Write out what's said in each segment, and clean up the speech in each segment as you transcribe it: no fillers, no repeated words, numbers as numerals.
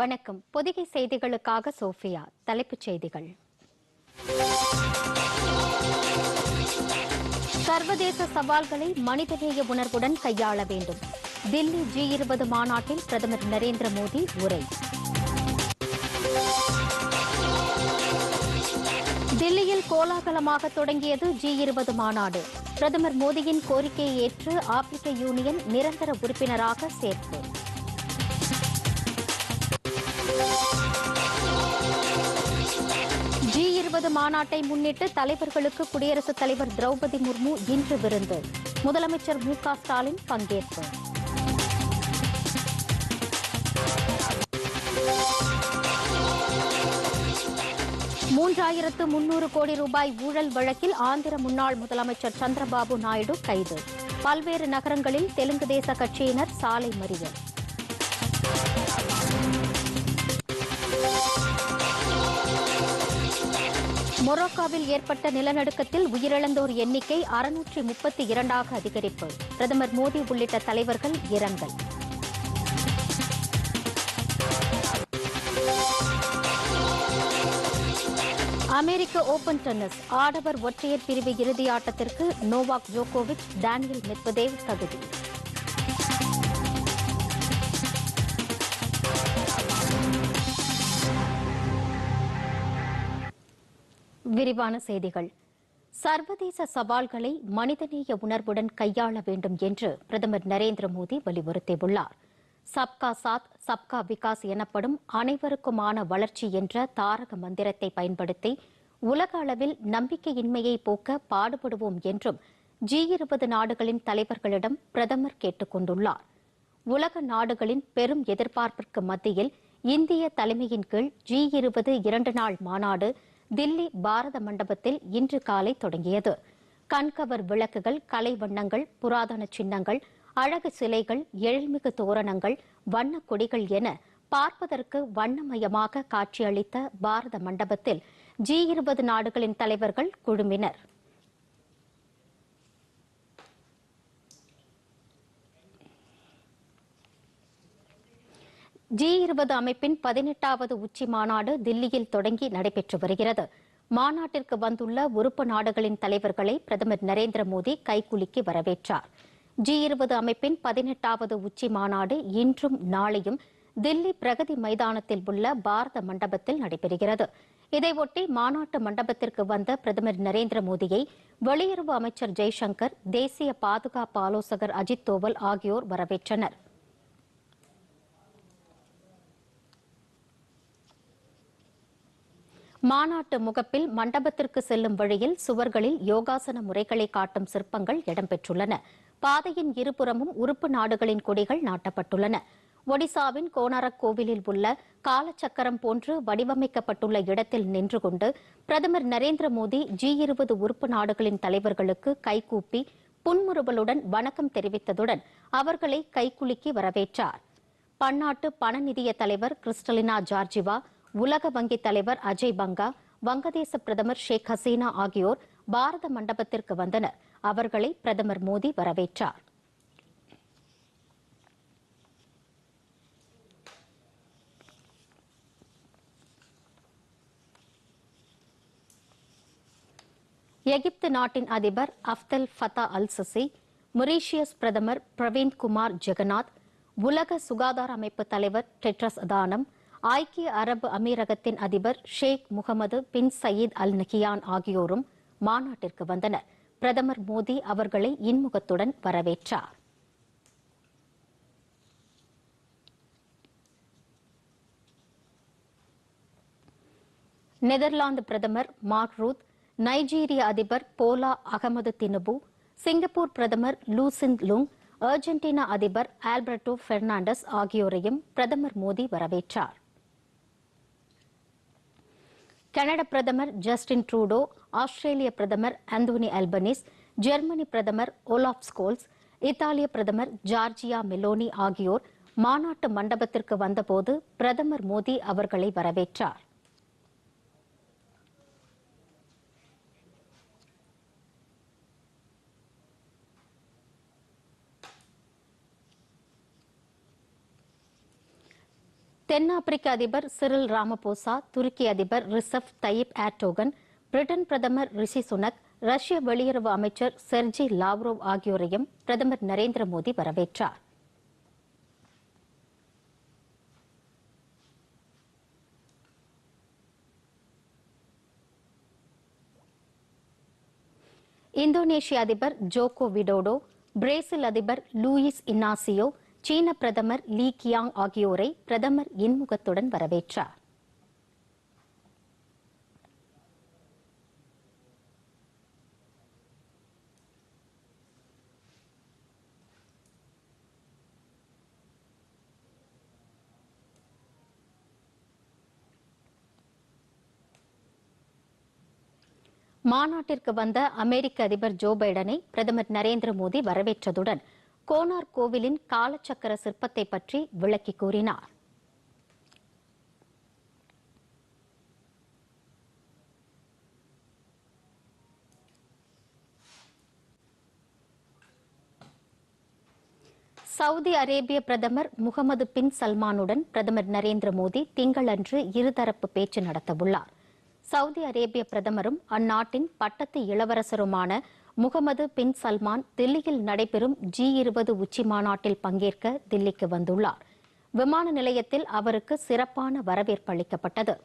வணக்கம். பொதிகை செய்திகளுக்காக சோஃபியா. தலைப்புச் செய்திகள். சர்வதேச சவால்களை மனிதநேய உணர்வுடன் கையாள வேண்டும். தில்லி G20 மாநாட்டில் பிரதமர் நரேந்திர மோடி உரை. தில்லியில் கோலாகலமாக தொடங்கியது G20 மாநாடு. பிரதமர் மோடியின் கோரிக்கையை ஏற்று ஆப்பிரிக்க யூனியன் நிரந்தர உறுப்பினராக சேர்ப்பு. G20 மாநாட்டை முன்னிட்டு தலைவர்களுக்கு குடியரசுத் தலைவர் திரௌபதி முர்மு இன்று விருந்து. முதலமைச்சர் மு க ஸ்டாலின் பங்கேற்பு. $3,300 கோடி ஊழல் வழக்கில் ஆந்திர முன்னாள் முதலமைச்சர் சந்திரபாபு நாயுடு கைது. பல்வேறு நகரங்களில் தெலுங்கு தேச கட்சியினர் சாலை மறியல். மொரோக்காவில் ஏற்பட்ட நிலநடுக்கத்தில் உயிரிழந்தோர் எண்ணிக்கை 632ஆக அதிகரிப்பு. பிரதமர் மோடி உள்ளிட்ட தலைவர்கள் இரங்கல். அமெரிக்க ஓபன் டென்னிஸ் ஆடவர் ஒற்றையர் பிரிவு இறுதி ஆட்டத்திற்கு நோவாக் ஜோகோவிச், டேனியல் மெத்வதேவ் தகுதி. விரிவான செய்திகள். சர்வதேச சவால்களை மனிதநேய உணர்வுடன் கையாள வேண்டும் என்று பிரதமர் நரேந்திர மோடி வலியுறுத்தியுள்ளார். சப்கா சாத் சப்கா விகாஸ் எனப்படும் அனைவருக்குமான வளர்ச்சி என்ற தாரக மந்திரத்தை பயன்படுத்தி உலக அளவில் நம்பிக்கையின்மையை போக்க பாடுபடுவோம் என்றும் G20 நாடுகளின் தலைவர்களிடம் பிரதமர் கேட்டுக் கொண்டுள்ளார். உலக நாடுகளின் பெரும் எதிர்பார்ப்பிற்கு மத்தியில் இந்திய தலைமையின் கீழ் G20 2 நாள் மாநாடு தில்லி பாரத மண்டபத்தில் இன்று காலை தொடங்கியது. கண்கவர் விளக்குகள், கலை வண்ணங்கள், புராதன சின்னங்கள், அழகு சிலைகள், எழில்மிகு தோரணங்கள், வண்ண கொடிகள் என பார்ப்பதற்கு வண்ணமயமாக காட்சியளித்த பாரத மண்டபத்தில் G20 நாடுகளின் தலைவர்கள் குழுமினர். G20 அமைப்பின் 18வது உச்சி மாநாடு தில்லியில் தொடங்கி நடைபெற்று வருகிறது. மாநாட்டிற்கு வந்துள்ள உறுப்பு நாடுகளின் தலைவர்களை பிரதமர் நரேந்திர மோடி கைகுலுக்கி வரவேற்றார். G20 அமைப்பின் 18வது உச்சி மாநாடு இன்றும் நாளையும் தில்லி பிரகதி மைதானத்தில் உள்ள பாரத மண்டபத்தில் நடைபெறுகிறது. இதையொட்டி மாநாட்டு மண்டபத்திற்கு வந்த பிரதமர் நரேந்திர மோடியை வெளியுறவு அமைச்சர் ஜெய்சங்கர், தேசிய பாதுகாப்பு ஆலோசகர் அஜித் தோவல் ஆகியோர் வரவேற்றனர். மாநாட்டு முகப்பில் மண்டபத்திற்கு செல்லும் வழியில் சுவர்களில் யோகாசன முறைகளை காட்டும் சிற்பங்கள் இடம்பெற்றுள்ளன. பாதையின் இருபுறமும் உறுப்பு நாடுகளின் கொடிகள் நாட்டப்பட்டுள்ளன. ஒடிசாவின் கோனாரக் கோவிலில் உள்ள காலச்சக்கரம் போன்று வடிவமைக்கப்பட்டுள்ள இடத்தில் நின்று கொண்டு பிரதமர் நரேந்திர மோடி G20 உறுப்பு நாடுகளின் தலைவர்களுக்கு கைகூப்பி புன்முறுவலுடன் வணக்கம் தெரிவித்ததுடன் அவர்களை கைகுலுக்கி வரவேற்றார். பன்னாட்டு பண நிதிய தலைவர் கிறிஸ்டலினா ஜார்ஜிவா, உலக வங்கி தலைவர் அஜய் பங்கா, வங்கதேச பிரதமர் ஷேக் ஹசீனா ஆகியோர் பாரத மண்டபத்திற்கு வந்தனர். அவர்களை பிரதமர் மோடி வரவேற்றார். எகிப்து நாட்டின் அதிபர் Abdel Fatah al Sisi, Mauritius பிரதமர் பிரவீந்த் குமார் ஜெகநாத், உலக சுகாதார அமைப்பு தலைவர் டெட்ரஸ் அதானம், ஐக்கிய அரபு அமீரகத்தின் அதிபர் ஷேக் முகமது பின் சயீத் அல் நஹியான் ஆகியோரும் மாநாட்டிற்கு வந்தனர். பிரதமர் மோடி அவர்களை இன்முகத்துடன் வரவேற்றார். நெதர்லாந்து பிரதமர் மார்க் ரூத், நைஜீரிய அதிபர் போலா அகமது தினுபு, சிங்கப்பூர் பிரதமர் லூசிந்த் லுங், அர்ஜென்டினா அதிபர் ஆல்பர்டோ பெர்னாண்டஸ் ஆகியோரையும் பிரதமர் மோடி வரவேற்றார். கனடா பிரதமர் ஜஸ்டின் ட்ரூடோ, ஆஸ்திரேலிய பிரதமர் ஆந்தோனி அல்பனீஸ், ஜெர்மனி பிரதமர் ஓலாஃப் ஸ்கோல்ஸ், இத்தாலிய பிரதமர் ஜார்ஜியா மெலோனி ஆகியோர் மாநாட்டு மண்டபத்திற்கு வந்தபோது பிரதமர் மோடி அவர்களை வரவேற்றார். தென்னாப்பிரிக்க அதிபர் சிரில் ராமபோசா, துருக்கி அதிபர் ரிசெப் தயிப் ஏர்டோகன், பிரிட்டன் பிரதமர் ரிஷி சுனக், ரஷ்ய வெளியுறவு அமைச்சர் செர்ஜி லாவ்ரோவ் ஆகியோரையும் பிரதமர் நரேந்திர மோடி வரவேற்றார். இந்தோனேஷிய அதிபர் ஜோகோ விடோடோ, பிரேசில் அதிபர் லூயிஸ் இன்னாசியோ, சீன பிரதமர் லீ கியாங் ஆகியோரை பிரதமர் இன்முகத்துடன் வரவேற்றார். மாநாட்டிற்கு வந்த அமெரிக்க அதிபர் ஜோ பைடனை பிரதமர் நரேந்திர மோடி வரவேற்றதுடன் கோனார் கோவிலின் காலச்சக்கர சிற்பத்தை பற்றி விளக்கி கூறினார். சவுதி அரேபிய பிரதமர் முகமது பின் சல்மானுடன் பிரதமர் நரேந்திர மோடி திங்களன்று இருதரப்பு பேச்சு நடத்தவுள்ளார். சவுதி அரேபிய பிரதமரும் அந்நாட்டின் பட்டத்து இளவரசருமான முகமது பின் சல்மான் தில்லியில் நடைபெறும் G20 உச்சி மாநாட்டில் பங்கேற்க தில்லிக்கு வந்துள்ளார். விமான நிலையத்தில் அவருக்கு சிறப்பான வரவேற்பு அளிக்கப்பட்டது.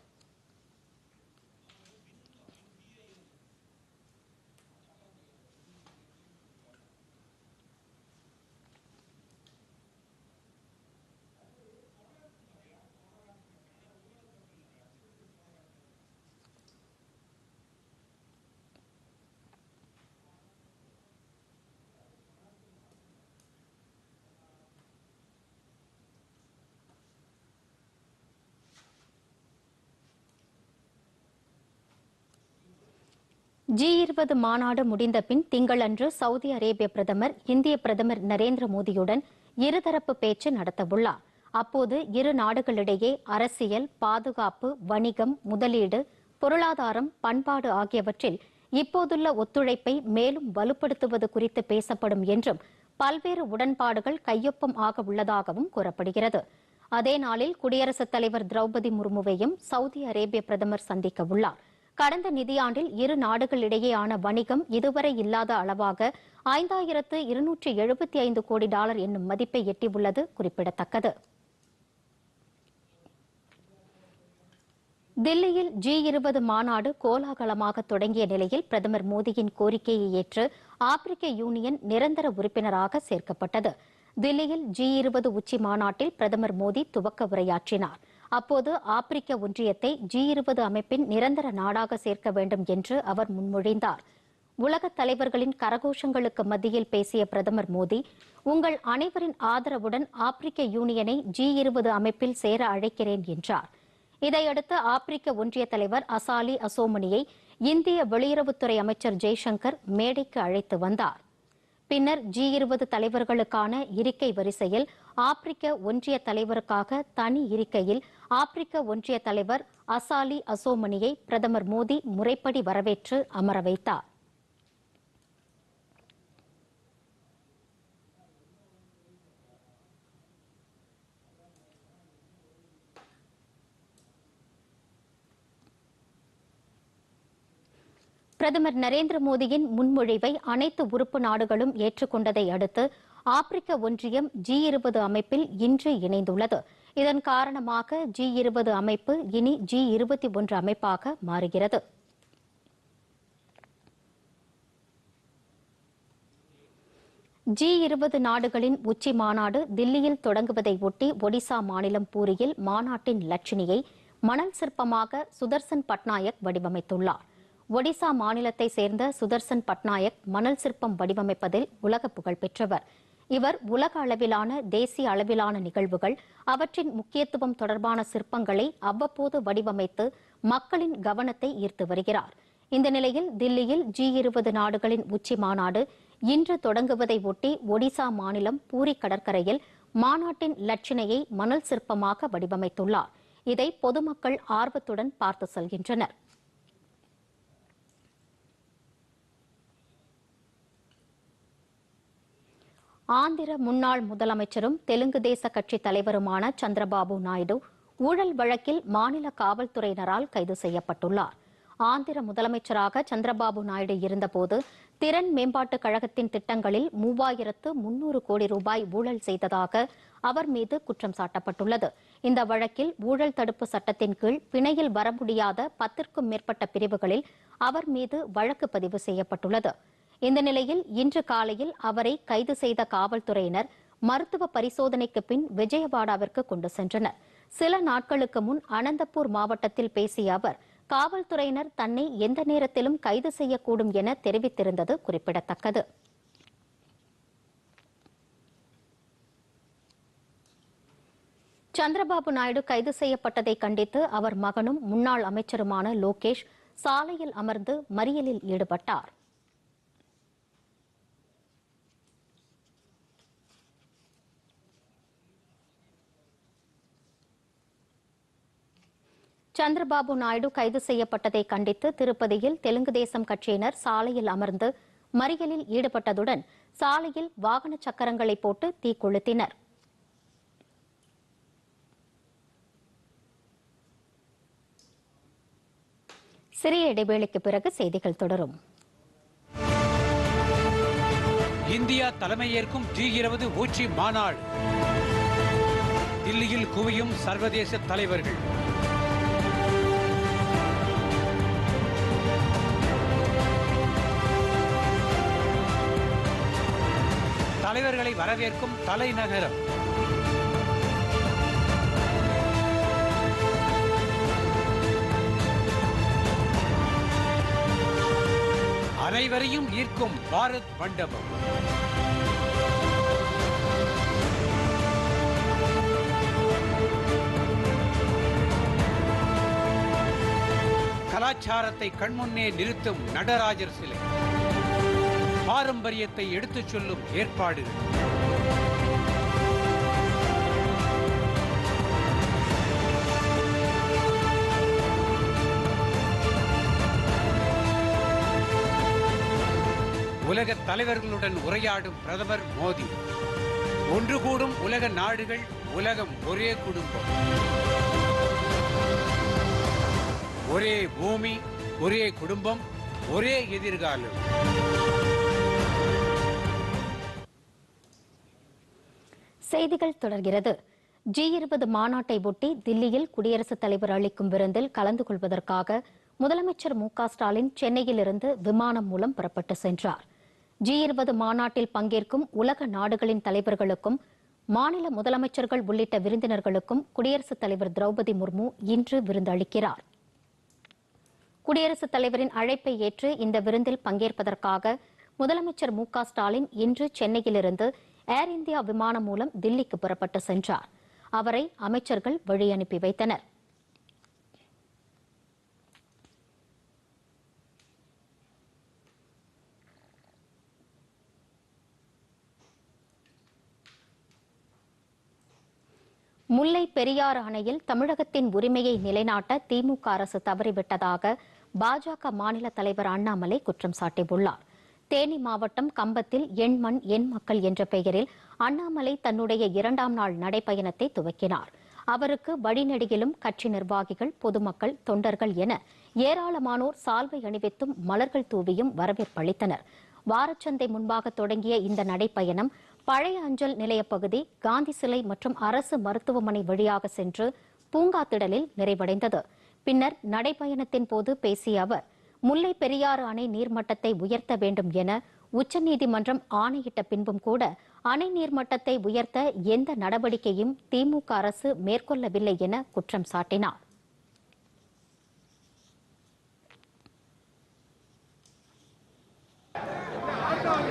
G20 மாநாடு முடிந்த பின் திங்களன்று சவுதி அரேபிய பிரதமர் இந்திய பிரதமர் நரேந்திர மோடியுடன் இருதரப்பு பேச்சு நடத்தவுள்ளார். அப்போது இரு நாடுகளிடையே அரசியல், பாதுகாப்பு, வணிகம், முதலீடு, பொருளாதாரம், பண்பாடு ஆகியவற்றில் இப்போதுள்ள ஒத்துழைப்பை மேலும் வலுப்படுத்துவது குறித்து பேசப்படும் என்றும் பல்வேறு உடன்பாடுகள் கையொப்பம் ஆக உள்ளதாகவும் கூறப்படுகிறது. அதே நாளில் குடியரசுத் தலைவர் திரௌபதி முர்முவையும் சவுதி அரேபிய பிரதமர் சந்திக்க உள்ளார். கடந்த நிதியாண்டில் இரு நாடுகளிடையேயான வணிகம் இதுவரை இல்லாத அளவாக $5275 கோடி என்னும் மதிப்பை எட்டியுள்ளது குறிப்பிடத்தக்கது. தில்லியில் G20 மாநாடு கோலாகலமாக தொடங்கிய நிலையில் பிரதமர் மோடியின் கோரிக்கையை ஏற்று ஆப்பிரிக்க யூனியன் நிரந்தர உறுப்பினராக சேர்க்கப்பட்டது. தில்லியில் G20 உச்சி மாநாட்டில் பிரதமர் மோடி துவக்க உரையாற்றினார். அப்போது ஆப்பிரிக்க ஒன்றியத்தை G20 அமைப்பின் நிரந்தர நாடாக சேர்க்க வேண்டும் என்று அவர் முன்மொழிந்தார். உலகத் தலைவர்களின் கரகோஷங்களுக்கு மத்தியில் பேசிய பிரதமர் மோடி, உங்கள் அனைவரின் ஆதரவுடன் ஆப்பிரிக்க யூனியனை G20 அமைப்பில் சேர அழைக்கிறேன் என்றார். இதையடுத்து ஆப்பிரிக்க ஒன்றிய தலைவர் அசாலி அசோமனியை இந்திய வெளியுறவுத்துறை அமைச்சர் ஜெய்சங்கர் மேடைக்கு அழைத்து வந்தார். பின்னர் G20 தலைவர்களுக்கான இருக்கை வரிசையில் ஆப்பிரிக்க ஒன்றிய தலைவருக்காக தனி இருக்கையில் ஆப்பிரிக்க ஒன்றிய தலைவர் அசாலி அசோமனியை பிரதமர் மோடி முறைப்படி வரவேற்று அமர வைத்தார். பிரதமர் நரேந்திர மோடியின் முன்மொழிவை அனைத்து உறுப்பு நாடுகளும் ஏற்றுக்கொண்டதை அடுத்து ஆப்பிரிக்க ஒன்றியம் G20 அமைப்பில் இன்று இணைந்துள்ளது. இதன் காரணமாக G20 அமைப்பு இனி G21 அமைப்பாக மாறுகிறது. G20 நாடுகளின் உச்சி மாநாடு தில்லியில் தொடங்குவதை ஒட்டி ஒடிசா மாநிலம் பூரியில் மாநாட்டின் லட்சணியை மணல் சிற்பமாக சுதர்சன் பட்நாயக் வடிவமைத்துள்ளார். ஒடிசா மாநிலத்தை சேர்ந்த சுதர்சன் பட்நாயக் மணல் சிற்பம் வடிவமைப்பதில் உலக புகழ் பெற்றவர். இவர் உலக அளவிலான, தேசிய அளவிலான நிகழ்வுகள், அவற்றின் முக்கியத்துவம் தொடர்பான சிற்பங்களை அவ்வப்போது வடிவமைத்து மக்களின் கவனத்தை ஈர்த்து வருகிறார். இந்த நிலையில் தில்லியில் G20 நாடுகளின் உச்சி மாநாடு இன்று தொடங்குவதை ஒட்டி ஒடிசா மாநிலம் பூரி கடற்கரையில் மாநாட்டின் லட்சணையை மணல் சிற்பமாக வடிவமைத்துள்ளார். இதை பொதுமக்கள் ஆர்வத்துடன் பார்த்து செல்கின்றனர். ஆந்திர முன்னாள் முதலமைச்சரும் தெலுங்கு தேச கட்சி தலைவருமான சந்திரபாபு நாயுடு ஊழல் வழக்கில் மாநில காவல்துறையினரால் கைது செய்யப்பட்டுள்ளார். ஆந்திர முதலமைச்சராக சந்திரபாபு நாயுடு இருந்தபோது திறன் மேம்பாட்டுக் கழகத்தின் திட்டங்களில் 3300 கோடி ரூபாய் ஊழல் செய்ததாக அவர் மீது குற்றம் சாட்டப்பட்டுள்ளது. இந்த வழக்கில் ஊழல் தடுப்பு சட்டத்தின் கீழ் பிணையில் வர முடியாத 10க்கும் மேற்பட்ட பிரிவுகளில் அவர் மீது வழக்கு பதிவு செய்யப்பட்டுள்ளது. இந்த நிலையில் இன்று காலையில் அவரை கைது செய்த காவல்துறையினர் மருத்துவ பரிசோதனைக்கு பின் விஜயவாடாவிற்கு கொண்டு சென்றனர். சில நாட்களுக்கு முன் அனந்தபூர் மாவட்டத்தில் பேசிய அவர் காவல்துறையினர் தன்னை எந்த நேரத்திலும் கைது செய்யக்கூடும் என தெரிவித்திருந்தது குறிப்பிடத்தக்கது. சந்திரபாபு நாயுடு கைது செய்யப்பட்டதை கண்டித்து அவர் மகனும் முன்னாள் அமைச்சருமான லோகேஷ் சாலையில் அமர்ந்து மறியலில் ஈடுபட்டார். சந்திரபாபு நாயுடு கைது செய்யப்பட்டதை கண்டித்து திருப்பதியில் தெலுங்கு தேசம் கட்சியினர் சாலையில் அமர்ந்து மறியலில் ஈடுபட்டதுடன் சாலையில் வாகன சக்கரங்களை போட்டு தீக்கொளுத்தினர். சிறிய இடைவேளைக்கு பிறகு செய்திகள் தொடரும். இந்தியா தலைமையேற்கும் G20 உச்சி மாநாடு. தில்லியில் குவியும் சர்வதேச தலைவர்கள். தலைவர்களை வரவேற்கும் தலைநகரம். அனைவரையும் ஈர்க்கும் பாரத் மண்டபம். கலாச்சாரத்தை கண்முன்னே நிறுத்தும் நடராஜர் சிலை. பாரம்பரியத்தை எடுத்துச் சொல்லும் ஏற்பாடுகள். உலக தலைவர்களுடன் உரையாடும் பிரதமர் மோடி. ஒன்று கூடும் உலக நாடுகள். உலகம் ஒரே குடும்பம். ஒரே பூமி, ஒரே குடும்பம், ஒரே எதிர்காலம். செய்திகள் தொடர்கிறது. G20 மாநாட்டை ஒட்டி தில்லியில் குடியரசுத் தலைவர் அளிக்கும் விருந்தில் கலந்து கொள்வதற்காக முதலமைச்சர் மு.க.ஸ்டாலின் சென்னையிலிருந்து விமானம் மூலம் புறப்பட்டு சென்றார். G20 மாநாட்டில் பங்கேற்கும் உலக நாடுகளின் தலைவர்களுக்கும் மாநில முதலமைச்சர்கள் உள்ளிட்ட விருந்தினர்களுக்கும் குடியரசுத் தலைவர் திரௌபதி முர்மு இன்று விருந்தளிக்கிறார். குடியரசுத் தலைவரின் அழைப்பை ஏற்று இந்த விருந்தில் பங்கேற்பதற்காக முதலமைச்சர் மு.க.ஸ்டாலின் இன்று சென்னையிலிருந்து ஏர் இந்தியா விமானம் மூலம் தில்லிக்கு புறப்பட்டு சென்றார். அவரை அமைச்சர்கள் வழி அனுப்பி வைத்தனர். முல்லை பெரியாறு அணையில் தமிழகத்தின் உரிமையை நிலைநாட்ட திமுக அரசு தவறிவிட்டதாக பாஜக மாநில தலைவர் அண்ணாமலை குற்றம் சாட்டியுள்ளார். தேனி மாவட்டம் கம்பத்தில் எண் மண் எண் மக்கள் என்ற பெயரில் அண்ணாமலை தன்னுடைய 2ஆம் நாள் நடைப்பயணத்தை துவக்கினார். அவருக்கு வழிநெடுகிலும் கட்சி நிர்வாகிகள், பொதுமக்கள், தொண்டர்கள் என ஏராளமானோர் சால்வை அணிவித்தும் மலர்கள் தூவியும் வரவேற்பளித்தனர். வாரச்சந்தை முன்பாக தொடங்கிய இந்த நடைப்பயணம் பழைய அஞ்சல் நிலைய பகுதி, காந்தி சிலை மற்றும் அரசு மருத்துவமனை வழியாக சென்று பூங்காத்திடலில் நிறைவடைந்தது. பின்னர் நடைப்பயணத்தின் போது பேசிய அவர் முல்லை பெரியாறு அணை நீர்மட்டத்தை உயர்த்த வேண்டும் என உச்சநீதிமன்றம் ஆணையிட்ட பின்பும் கூட அணை நீர்மட்டத்தை உயர்த்த எந்த நடவடிக்கையும் திமுக அரசு மேற்கொள்ளவில்லை என குற்றம் சாட்டினார்.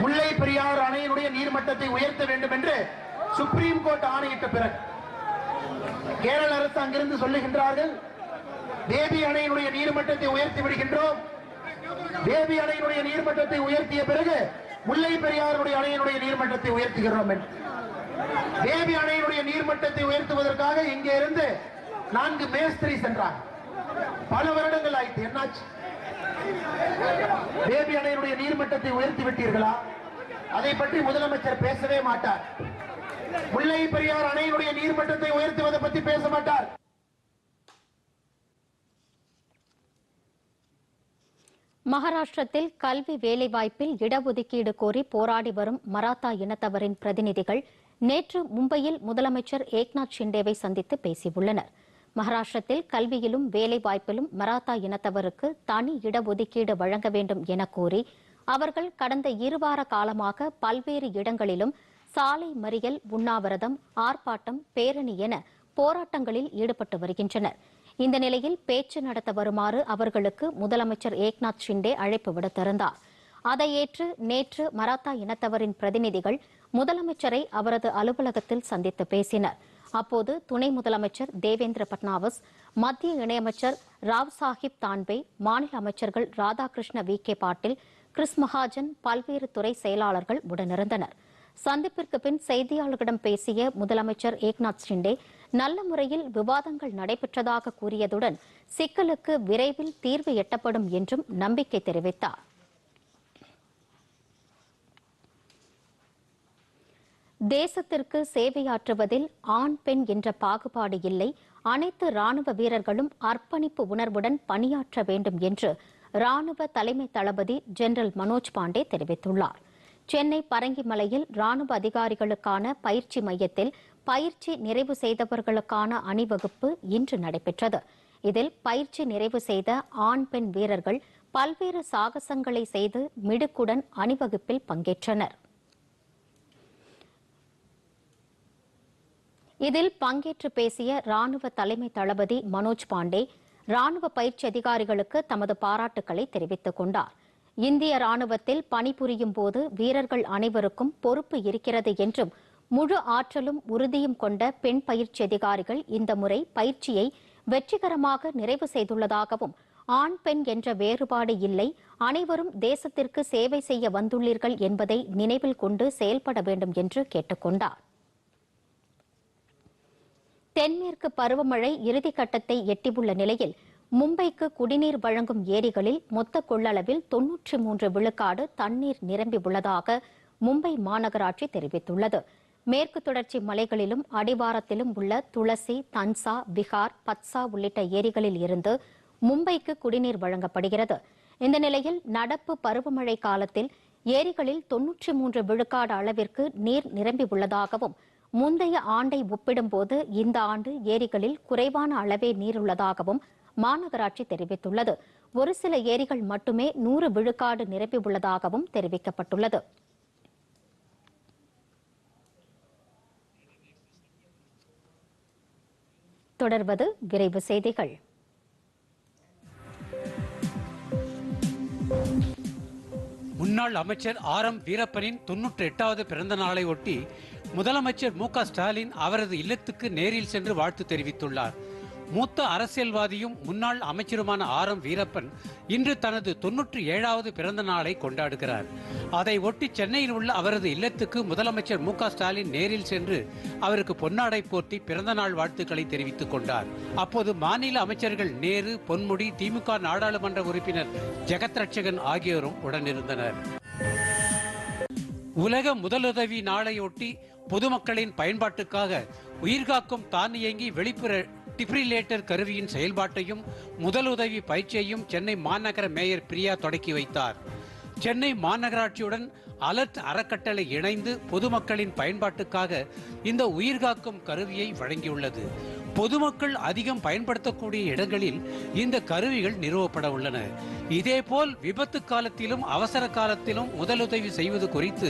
முல்லை பெரியாறு அணையினுடைய நீர்மட்டத்தை உயர்த்த வேண்டும் என்று சுப்ரீம் கோர்ட் ஆணையிட்ட பிறகு கேரள அரசு அங்கிருந்து சொல்லுகின்றார்கள், தேவி அணையினுடைய நீர்மட்டத்தை உயர்த்தி விடுகின்றோம். தேவி அணையினுடைய நீர்மட்டத்தை உயர்த்திய பிறகு முல்லை பெரியாருடைய அணையினுடைய நீர்மட்டத்தை உயர்த்துகிறோம். தேவி அணையினுடைய நீர்மட்டத்தை உயர்த்துவதற்காக இங்கே இருந்து 4 மேஸ்திரி சென்றார். பல வருடங்கள் ஆயிற்று. என்னாச்சு? தேவி அணையினுடைய நீர்மட்டத்தை உயர்த்தி விட்டீர்களா? அதை பற்றி முதலமைச்சர் பேசவே மாட்டார். முல்லை பெரியார் அணையினுடைய நீர்மட்டத்தை உயர்த்துவதை பற்றி பேச மாட்டார். மகாராஷ்டிரத்தில் கல்வி வேலைவாய்ப்பில் இடஒதுக்கீடு கோரி போராடி வரும் மராத்தா இனத்தவரின் பிரதிநிதிகள் நேற்று மும்பையில் முதலமைச்சர் ஏக்நாத் ஷிண்டேவை சந்தித்து பேசியுள்ளனர். மகாராஷ்டிரத்தில் கல்வியிலும் வேலைவாய்ப்பிலும் மராத்தா இனத்தவருக்கு தனி இடஒதுக்கீடு வழங்க வேண்டும் என கோரி அவர்கள் கடந்த 2 வார காலமாக பல்வேறு இடங்களிலும் சாலை மறியல், உண்ணாவிரதம், ஆர்ப்பாட்டம், பேரணி என போராட்டங்களில் ஈடுபட்டு வருகின்றனர். இந்த நிலையில் பேச்சு நடத்த வருமாறு அவர்களுக்கு முதலமைச்சர் ஏக்நாத் ஷிண்டே அழைப்பு விடுத்திருந்தார். அதை ஏற்று நேற்று மராத்தா இனத்தவரின் பிரதிநிதிகள் முதலமைச்சரை அவரது அலுவலகத்தில் சந்தித்து பேசினர். அப்போது துணை முதலமைச்சர் தேவேந்திர பட்னாவிஸ், மத்திய இணையமைச்சர் ராவ் சாஹிப் தான்வே, மாநில அமைச்சர்கள் ராதாகிருஷ்ண விகே பாட்டீல், கிறிஸ் மகாஜன், பல்வேறு துறை செயலாளர்கள் உடனிருந்தனர். சந்திப்பிற்கு பின் செய்தியாளர்களிடம் பேசிய முதலமைச்சர் ஏக்நாத் ஷிண்டே நல்ல முறையில் விவாதங்கள் நடைபெற்றதாக கூறியதுடன் சிக்கலுக்கு விரைவில் தீர்வு எட்டப்படும் என்றும் நம்பிக்கை தெரிவித்தார். தேசத்திற்கு சேவையாற்றுவதில் ஆண் பெண் என்ற பாகுபாடு இல்லை, அனைத்து ராணுவ வீரர்களும் அர்ப்பணிப்பு உணர்வுடன் பணியாற்ற வேண்டும் என்று ராணுவ தலைமை தளபதி ஜெனரல் மனோஜ் பாண்டே தெரிவித்துள்ளார். சென்னை பரங்கிமலையில் ராணுவ அதிகாரிகளுக்கான பயிற்சி மையத்தில் பயிற்சி நிறைவு செய்தவர்களுக்கான அணிவகுப்பு இன்று நடைபெற்றது. இதில் பயிற்சி நிறைவு செய்த ஆண் பெண் வீரர்கள் பல்வேறு சாகசங்களை செய்து மிடுக்குடன் அணிவகுப்பில் பங்கேற்றனர். இதில் பங்கேற்று பேசிய ராணுவ தலைமை தளபதி மனோஜ் பாண்டே ராணுவ பயிற்சி அதிகாரிகளுக்கு தமது பாராட்டுக்களை தெரிவித்துக் கொண்டார். இந்திய ராணுவத்தில் பணிபுரியும் போது வீரர்கள் அனைவருக்கும் பொறுப்பு இருக்கிறது என்றும் முழு ஆற்றலும் உறுதியும் கொண்ட பெண் பயிற்சி அதிகாரிகள் இந்த முறை பயிற்சியை வெற்றிகரமாக நிறைவு செய்துள்ளதாகவும், ஆண் பெண் என்ற வேறுபாடு இல்லை, அனைவரும் தேசத்திற்கு சேவை செய்ய வந்துள்ளீர்கள் என்பதை நினைவில் கொண்டு செயல்பட வேண்டும் என்று கேட்டுக் கொண்டார். தென்மேற்கு பருவமழை இறுதிக்கட்டத்தை எட்டியுள்ள நிலையில் மும்பைக்கு குடிநீர் வழங்கும் ஏரிகளில் மொத்த கொள்ளளவில் 93 விழுக்காடு தண்ணீர் நிரம்பியுள்ளதாக மும்பை மாநகராட்சி தெரிவித்துள்ளது. மேற்கு தொடர்ச்சி மலைகளிலும் அடிவாரத்திலும் உள்ள துளசி, தன்சா, விஹார், பத்சா உள்ளிட்ட ஏரிகளில் இருந்து மும்பைக்கு குடிநீர் வழங்கப்படுகிறது. இந்த நிலையில் நடப்பு பருவமழை காலத்தில் ஏரிகளில் 93 விழுக்காடு அளவிற்கு நீர் நிரம்பியுள்ளதாகவும், முந்தைய ஆண்டை ஒப்பிடும்போது இந்த ஆண்டு ஏரிகளில் குறைவான அளவே நீர் உள்ளதாகவும் மாநகராட்சி தெரிவித்துள்ளது. ஒரு சில ஏரிகள் மட்டுமே 100 விழுக்காடு நிரம்பியுள்ளதாகவும் தெரிவிக்கப்பட்டுள்ளது. தொடர்வது விரைவு செய்திகள். முன்னாள் அமைச்சர் வீரப்பனின் 98வது பிறந்த நாளை ஒட்டி முதலமைச்சர் ஸ்டாலின் அவரது இல்லத்துக்கு நேரில் சென்று வாழ்த்து தெரிவித்துள்ளார். மூத்த அரசியல்வாதியும் முன்னாள் அமைச்சருமான வீரப்பன் இன்று தனது 97வது பிறந்த நாளை கொண்டாடுகிறார். அதை ஒட்டி சென்னையில் உள்ள அவரது இல்லத்துக்கு முதலமைச்சர் ஸ்டாலின் நேரில் சென்று அவருக்கு பொன்னாடை போர்த்தி பிறந்த நாள் வாழ்த்துக்களை தெரிவித்துக் கொண்டார். அப்போது மாநில அமைச்சர்கள் நேரு, பொன்முடி, திமுக நாடாளுமன்ற உறுப்பினர் ஜெகத் ரட்சகன் ஆகியோரும் உடனிருந்தனர். உலக முதலுதவி நாளையொட்டி பொதுமக்களின் பயன்பாட்டுக்காக உயிர்காக்கும் தானியங்கி வெளிப்புற டிஃபிரிலேட்டர் கருவியின் செயல்பாட்டையும் முதலுதவி பயிற்சியையும் சென்னை மாநகர மேயர் பிரியா தொடக்கி வைத்தார். சென்னை மாநகராட்சியுடன் அலர்ட் அறக்கட்டளை இணைந்து பொதுமக்களின் பயன்பாட்டுக்காக இந்த உயிர்காக்கும் கருவியை வழங்கியுள்ளது. பொதுமக்கள் அதிகம் பயன்படுத்தக்கூடிய இடங்களில் இந்த கருவிகள் நிறுவப்பட உள்ளன. இதேபோல் விபத்து காலத்திலும் அவசர காலத்திலும் முதலுதவி செய்வது குறித்து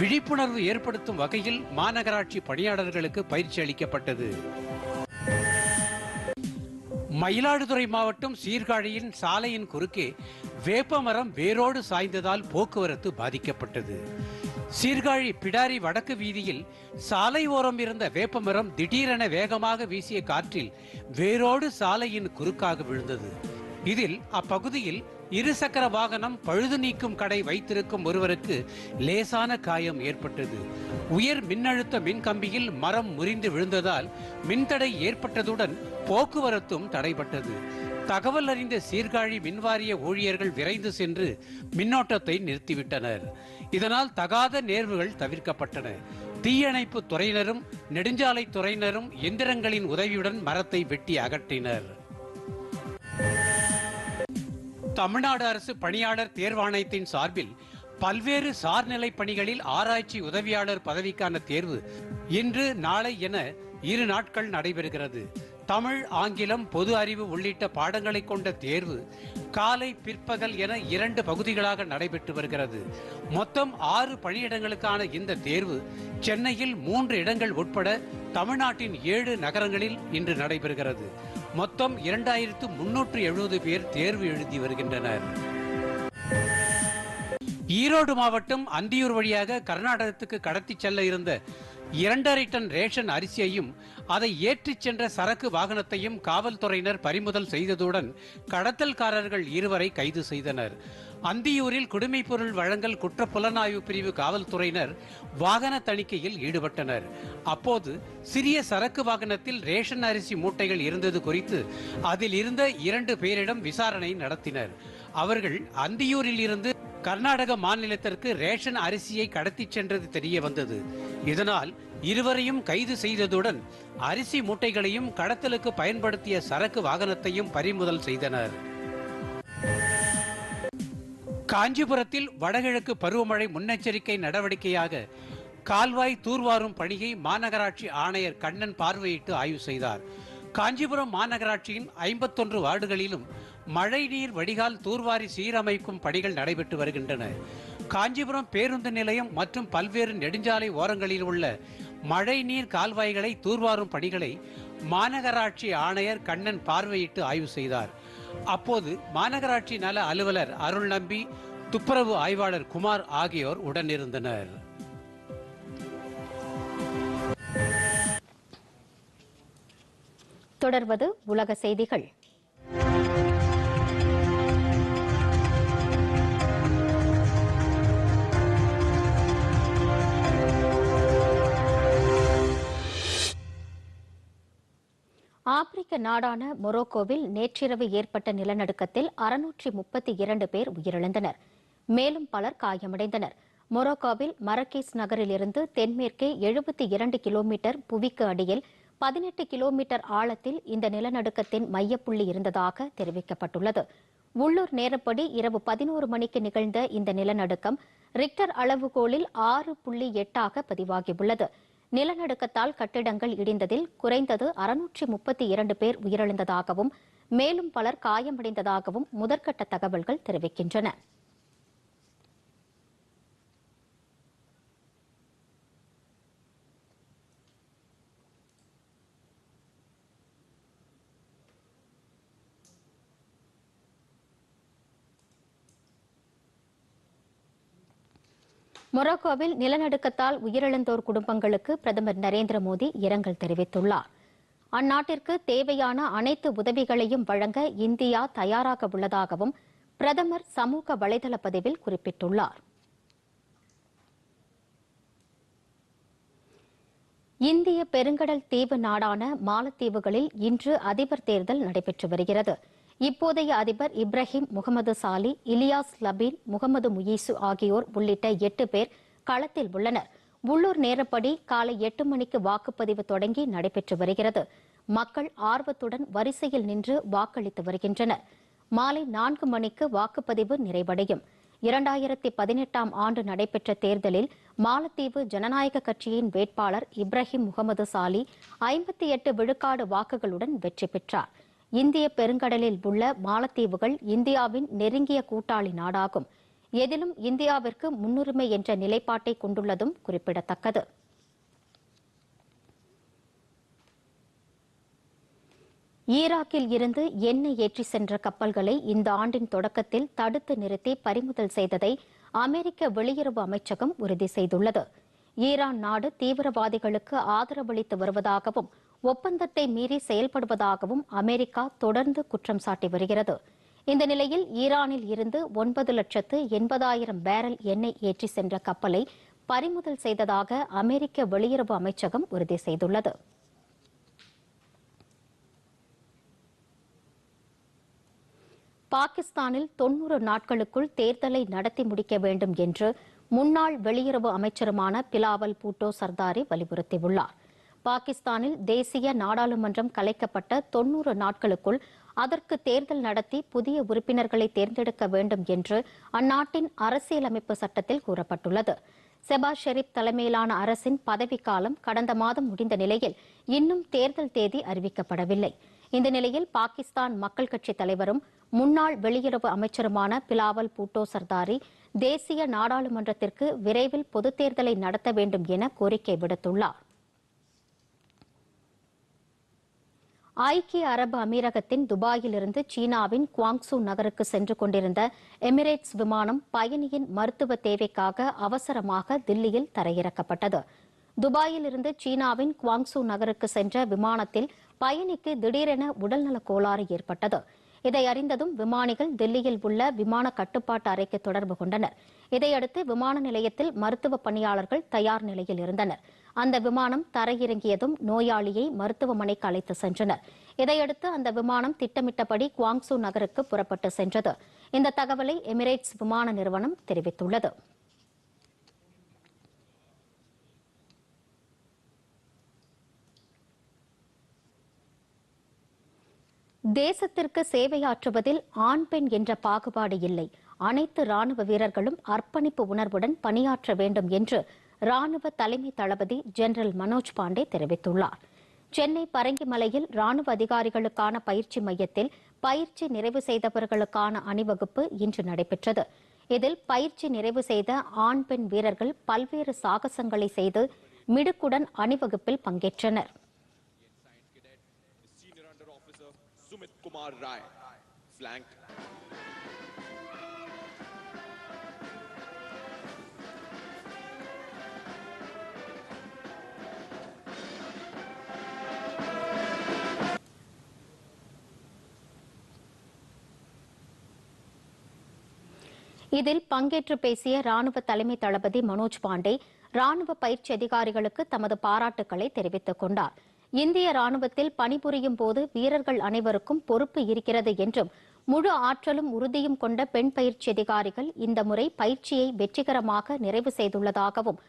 விழிப்புணர்வு ஏற்படுத்தும் வகையில் மாநகராட்சி பணியாளர்களுக்கு பயிற்சி அளிக்கப்பட்டது. மயிலாடுதுறை மாவட்டம் சீர்காழியின் சாலையின் குறுக்கே வேப்பமரம் வேரோடு சாய்ந்ததால் போக்குவரத்து பாதிக்கப்பட்டது. சீர்காழி பிடாரி வடக்கு வீதியில் சாலை ஓரம் இருந்த வேப்பமரம் திடீரென வேகமாக வீசிய காற்றில் வேரோடு சாலையின் குறுக்காக விழுந்தது. இதில் அப்பகுதியில் இருசக்கர வாகனம் பழுது நீக்கும் கடை வைத்திருக்கும் ஒருவருக்கு லேசான காயம் ஏற்பட்டது. உயர் மின்னழுத்த மின்கம்பியில் மரம் முறிந்து விழுந்ததால் மின்தடை ஏற்பட்டதுடன் போக்குவரத்தும் தடைபட்டது. தகவல் அறிந்த சீர்காழி மின்வாரிய ஊழியர்கள் விரைந்து சென்று மின்னோட்டத்தை நிறுத்திவிட்டனர். இதனால் தகாத நேர்வுகள் தவிர்க்கப்பட்டன. தீயணைப்பு துறையினரும் நெடுஞ்சாலை துறையினரும் எந்திரங்களின் உதவியுடன் மரத்தை வெட்டி அகற்றினர். தமிழ்நாடு அரசு பணியாளர் தேர்வாணையத்தின் சார்பில் பல்வேறு சார்நிலை பணிகளில் ஆராய்ச்சி உதவியாளர் பதவிக்கான தேர்வு இன்று நாளை என 2 நாட்கள் நடைபெறுகிறது. தமிழ், ஆங்கிலம், பொது அறிவு உள்ளிட்ட பாடங்களை கொண்ட தேர்வு காலை, பிற்பகல் என 2 பகுதிகளாக நடைபெற்று வருகிறது. மொத்தம் 6 பணியிடங்களுக்கான இந்த தேர்வு சென்னையில் 3 இடங்கள் உட்பட தமிழ்நாட்டின் 7 நகரங்களில் இன்று நடைபெறுகிறது. மொத்தம் 2370 பேர் தேர்வு எழுதி வருகின்றனர். ஈரோடு மாவட்டம் அந்தியூர் வழியாக கர்நாடகத்துக்கு கடத்தி செல்ல இருந்த 2.5 டன் ரேஷன் அரிசியையும் அதை ஏற்றிச் சென்ற சரக்கு வாகனத்தையும் காவல்துறையினர் பறிமுதல் செய்ததுடன் கடத்தல்காரர்கள் 2 வரை கைது செய்தனர். அந்தியூரில் குடிமைப்பொருள் வழங்கல் குற்ற புலனாய்வு பிரிவு காவல்துறையினர் வாகன தணிக்கையில் ஈடுபட்டனர். அப்போது சிறிய சரக்கு வாகனத்தில் ரேஷன் அரிசி மூட்டைகள் இருந்தது குறித்து அதில் இருந்த 2 பேரிடம் விசாரணை நடத்தினர். அவர்கள் அந்தியூரில் இருந்து கர்நாடக மாநிலத்திற்கு ரேஷன் அரிசியை கடத்திச் சென்றது தெரிய வந்தது. இதனால் 2 வரையும் கைது செய்ததுடன் அரிசி மூட்டைகளையும் கடத்தலுக்கு பயன்படுத்திய சரக்கு வாகனத்தையும் பறிமுதல் செய்தனர். காஞ்சிபுரத்தில் வடகிழக்கு பருவமழை முன்னெச்சரிக்கை நடவடிக்கையாக கால்வாய் தூர்வாரும் பணியை மாநகராட்சி ஆணையர் கண்ணன் பார்வையிட்டு ஆய்வு செய்தார். காஞ்சிபுரம் மாநகராட்சியின் 51 வார்டுகளிலும் மழைநீர் வடிகால் தூர்வாரி சீரமைக்கும் பணிகள் நடைபெற்று வருகின்றன. காஞ்சிபுரம் பேருந்து நிலையம் மற்றும் பல்வேறு நெடுஞ்சாலை ஓரங்களில் உள்ள மழைநீர் கால்வாய்களை தூர்வாரும் பணிகளை மாநகராட்சி ஆணையர் கண்ணன் பார்வையிட்டு ஆய்வு செய்தார். அப்போது மாநகராட்சி நல அலுவலர் அருள் நம்பி, துப்புரவு ஆய்வாளர் குமார் ஆகியோர் உடனிருந்தனர். தொடர்வது உலக செய்திகள். ஆப்பிரிக்க நாடான மொரோக்கோவில் நேற்றிரவு ஏற்பட்ட நிலநடுக்கத்தில் 632 பேர் உயிரிழந்தனர். மேலும் பலர் காயமடைந்தனர். மொரோக்கோவில் மரகேஸ் நகரில் இருந்து தென்மேற்கே 72 கிலோமீட்டர் புவிக்கு அடியில் 18 கிலோமீட்டர் ஆழத்தில் இந்த நிலநடுக்கத்தின் மையப்புள்ளி இருந்ததாக தெரிவிக்கப்பட்டுள்ளது. உள்ளூர் நேரப்படி இரவு 11 மணிக்கு நிகழ்ந்த இந்த நிலநடுக்கம் ரிக்டர் அளவுகோலில் 6.8 பதிவாகியுள்ளது. நிலநடுக்கத்தால் கட்டிடங்கள் இடிந்ததில் குறைந்தது 632 பேர் உயிரிழந்ததாகவும் மேலும் பலர் காயமடைந்ததாகவும் முதற்கட்ட தகவல்கள் தெரிவிக்கின்றன. மொரோக்கோவில் நிலநடுக்கத்தால் உயிரிழந்தோர் குடும்பங்களுக்கு பிரதமர் நரேந்திர மோடி இரங்கல் தெரிவித்துள்ளார். அந்நாட்டிற்கு தேவையான அனைத்து உதவிகளையும் வழங்க இந்தியா தயாராக உள்ளதாகவும் பிரதமர் சமூக வலைதள பதிவில் குறிப்பிட்டுள்ளார். இந்திய பெருங்கடல் தீவு நாடான மாலத்தீவுகளில் இன்று அதிபர் தேர்தல் நடைபெற்று வருகிறது. இப்போதைய அதிபர் இப்ராஹிம் முகமது சாலி, இலியாஸ் லபீன், முகமது முயீசு ஆகியோர் உள்ளிட்ட 8 பேர் களத்தில் உள்ளனர். உள்ளூர் நேரப்படி காலை 8 மணிக்கு வாக்குப்பதிவு தொடங்கி நடைபெற்று வருகிறது. மக்கள் ஆர்வத்துடன் வரிசையில் நின்று வாக்களித்து வருகின்றனர். மாலை 4 மணிக்கு வாக்குப்பதிவு நிறைவடையும். 2018ஆம் ஆண்டு நடைபெற்ற தேர்தலில் மாலத்தீவு ஜனநாயக கட்சியின் வேட்பாளர் இப்ராஹிம் முகமது சாலி 58 விழுக்காடு வாக்குகளுடன் வெற்றி பெற்றார். இந்திய பெருங்கடலில் உள்ள மாலத்தீவுகள் இந்தியாவின் நெருங்கிய கூட்டாளி நாடாகும். எதிலும் இந்தியாவிற்கு முன்னுரிமை என்ற நிலைப்பாட்டை கொண்டுள்ளதும் குறிப்பிடத்தக்கது. ஈராக்கில் இருந்து எண்ணெய் ஏற்றி சென்ற கப்பல்களை இந்த ஆண்டின் தொடக்கத்தில் தடுத்து நிறுத்தி பறிமுதல் செய்ததை அமெரிக்க வெளியுறவு அமைச்சகம் உறுதி செய்துள்ளது. ஈரான் நாடு தீவிரவாதிகளுக்கு ஆதரவளித்து வருவதாகவும் ஒப்பந்தத்தை மீறி செயல்படுவதாகவும் அமெரிக்கா தொடர்ந்து குற்றம் சாட்டி வருகிறது. இந்த நிலையில் ஈரானில் இருந்து 9,80,000 பேரல் எண்ணெய் ஏற்றி சென்ற கப்பலை பறிமுதல் செய்ததாக அமெரிக்க வெளியுறவு அமைச்சகம் உறுதி செய்துள்ளது. பாகிஸ்தானில் 90 நாட்களுக்குள் தேர்தலை நடத்தி முடிக்க வேண்டும் என்று முன்னாள் வெளியுறவு அமைச்சருமான பிலாவல் பூட்டோ சர்தாரி வலியுறுத்தியுள்ளார். பாகிஸ்தானில் தேசிய நாடாளுமன்றம் கலைக்கப்பட்ட 90 நாட்களுக்குள் அதற்கு தேர்தல் நடத்தி புதிய உறுப்பினர்களை தேர்ந்தெடுக்க வேண்டும் என்று அந்நாட்டின் அரசியலமைப்பு சட்டத்தில் கூறப்பட்டுள்ளது. செபாஸ் ஷெரீப் தலைமையிலான அரசின் பதவிக்காலம் கடந்த மாதம் முடிந்த நிலையில் இன்னும் தேர்தல் தேதி அறிவிக்கப்படவில்லை. இந்த நிலையில் பாகிஸ்தான் மக்கள் கட்சி தலைவரும் முன்னாள் வெளியுறவு அமைச்சருமான பிலாவல் பூட்டோ சர்தாரி தேசிய நாடாளுமன்றத்திற்கு விரைவில் பொதுத் தேர்தலை நடத்த வேண்டும் என கோரிக்கை விடுத்துள்ளார். ஐக்கிய அரபு அமீரகத்தின் துபாயிலிருந்து சீனாவின் குவாங்சூ நகருக்கு சென்று கொண்டிருந்த எமிரேட்ஸ் விமானம் பயணியின் மருத்துவ தேவைக்காக அவசரமாக தில்லியில் தரையிறக்கப்பட்டது. துபாயிலிருந்து சீனாவின் குவாங்சூ நகருக்கு சென்ற விமானத்தில் பயணிக்கு திடீரென உடல்நலக் கோளாறு ஏற்பட்டது. இதை அறிந்ததும் விமானிகள் தில்லியில் உள்ள விமான கட்டுப்பாட்டு அறைக்கு தொடர்பு கொண்டனர். இதையடுத்து விமான நிலையத்தில் மருத்துவ பணியாளர்கள் தயார் நிலையில் இருந்தனர். அந்த விமானம் தரையிறங்கியதும் நோயாளியை மருத்துவமனைக்கு அழைத்து சென்றனர். இதையடுத்து அந்த விமானம் திட்டமிட்டபடி குவாங்சூ நகருக்கு புறப்பட்டு சென்றது. இந்த தகவலை எமிரேட்ஸ் விமான நிறுவனம் தெரிவித்துள்ளது. தேசத்திற்கு சேவையாற்றுவதில் ஆண் பெண் என்ற பாகுபாடு இல்லை. அனைத்து ராணுவ வீரர்களும் அர்ப்பணிப்பு உணர்வுடன் பணியாற்ற வேண்டும் என்று ராணுவ தலைமை தளபதி ஜெனரல் மனோஜ் பாண்டே தெரிவித்துள்ளார். சென்னை பரங்கிமலையில் ராணுவ அதிகாரிகளுக்கான பயிற்சி மையத்தில் பயிற்சி நிறைவு செய்தவர்களுக்கான அணிவகுப்பு இன்று நடைபெற்றது. இதில் பயிற்சி நிறைவு செய்த ஆண் பெண் வீரர்கள் பல்வேறு சாகசங்களை செய்து மிடுக்குடன் அணிவகுப்பில் பங்கேற்றனர். இதில் பங்கேற்று பேசிய ராணுவ தலைமை தளபதி மனோஜ் பாண்டே ராணுவ பயிற்சி அதிகாரிகளுக்கு தமது பாராட்டுக்களை தெரிவித்துக் கொண்டார். இந்திய ராணுவத்தில் பணிபுரியும் போது வீரர்கள் அனைவருக்கும் பொறுப்பு இருக்கிறது என்றும் முழு ஆற்றலும் உறுதியும் கொண்ட பெண் பயிற்சி அதிகாரிகள் இந்த முறை பயிற்சியை வெற்றிகரமாக நிறைவு செய்துள்ளதாகவும்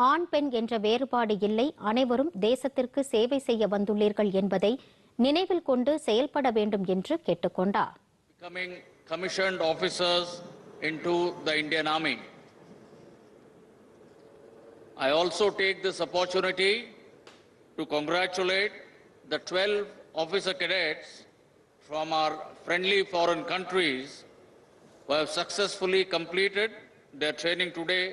ஆண் பெண் என்ற வேறுபாடு இல்லை, அனைவரும் தேசத்திற்கு சேவை செய்ய வந்துள்ளீர்கள் என்பதை நினைவில் கொண்டு செயல்பட வேண்டும் என்று கேட்டுக் கொண்டார். Into the Indian Army. I also take this opportunity to congratulate the 12 officer cadets from our friendly foreign countries who have successfully completed their training today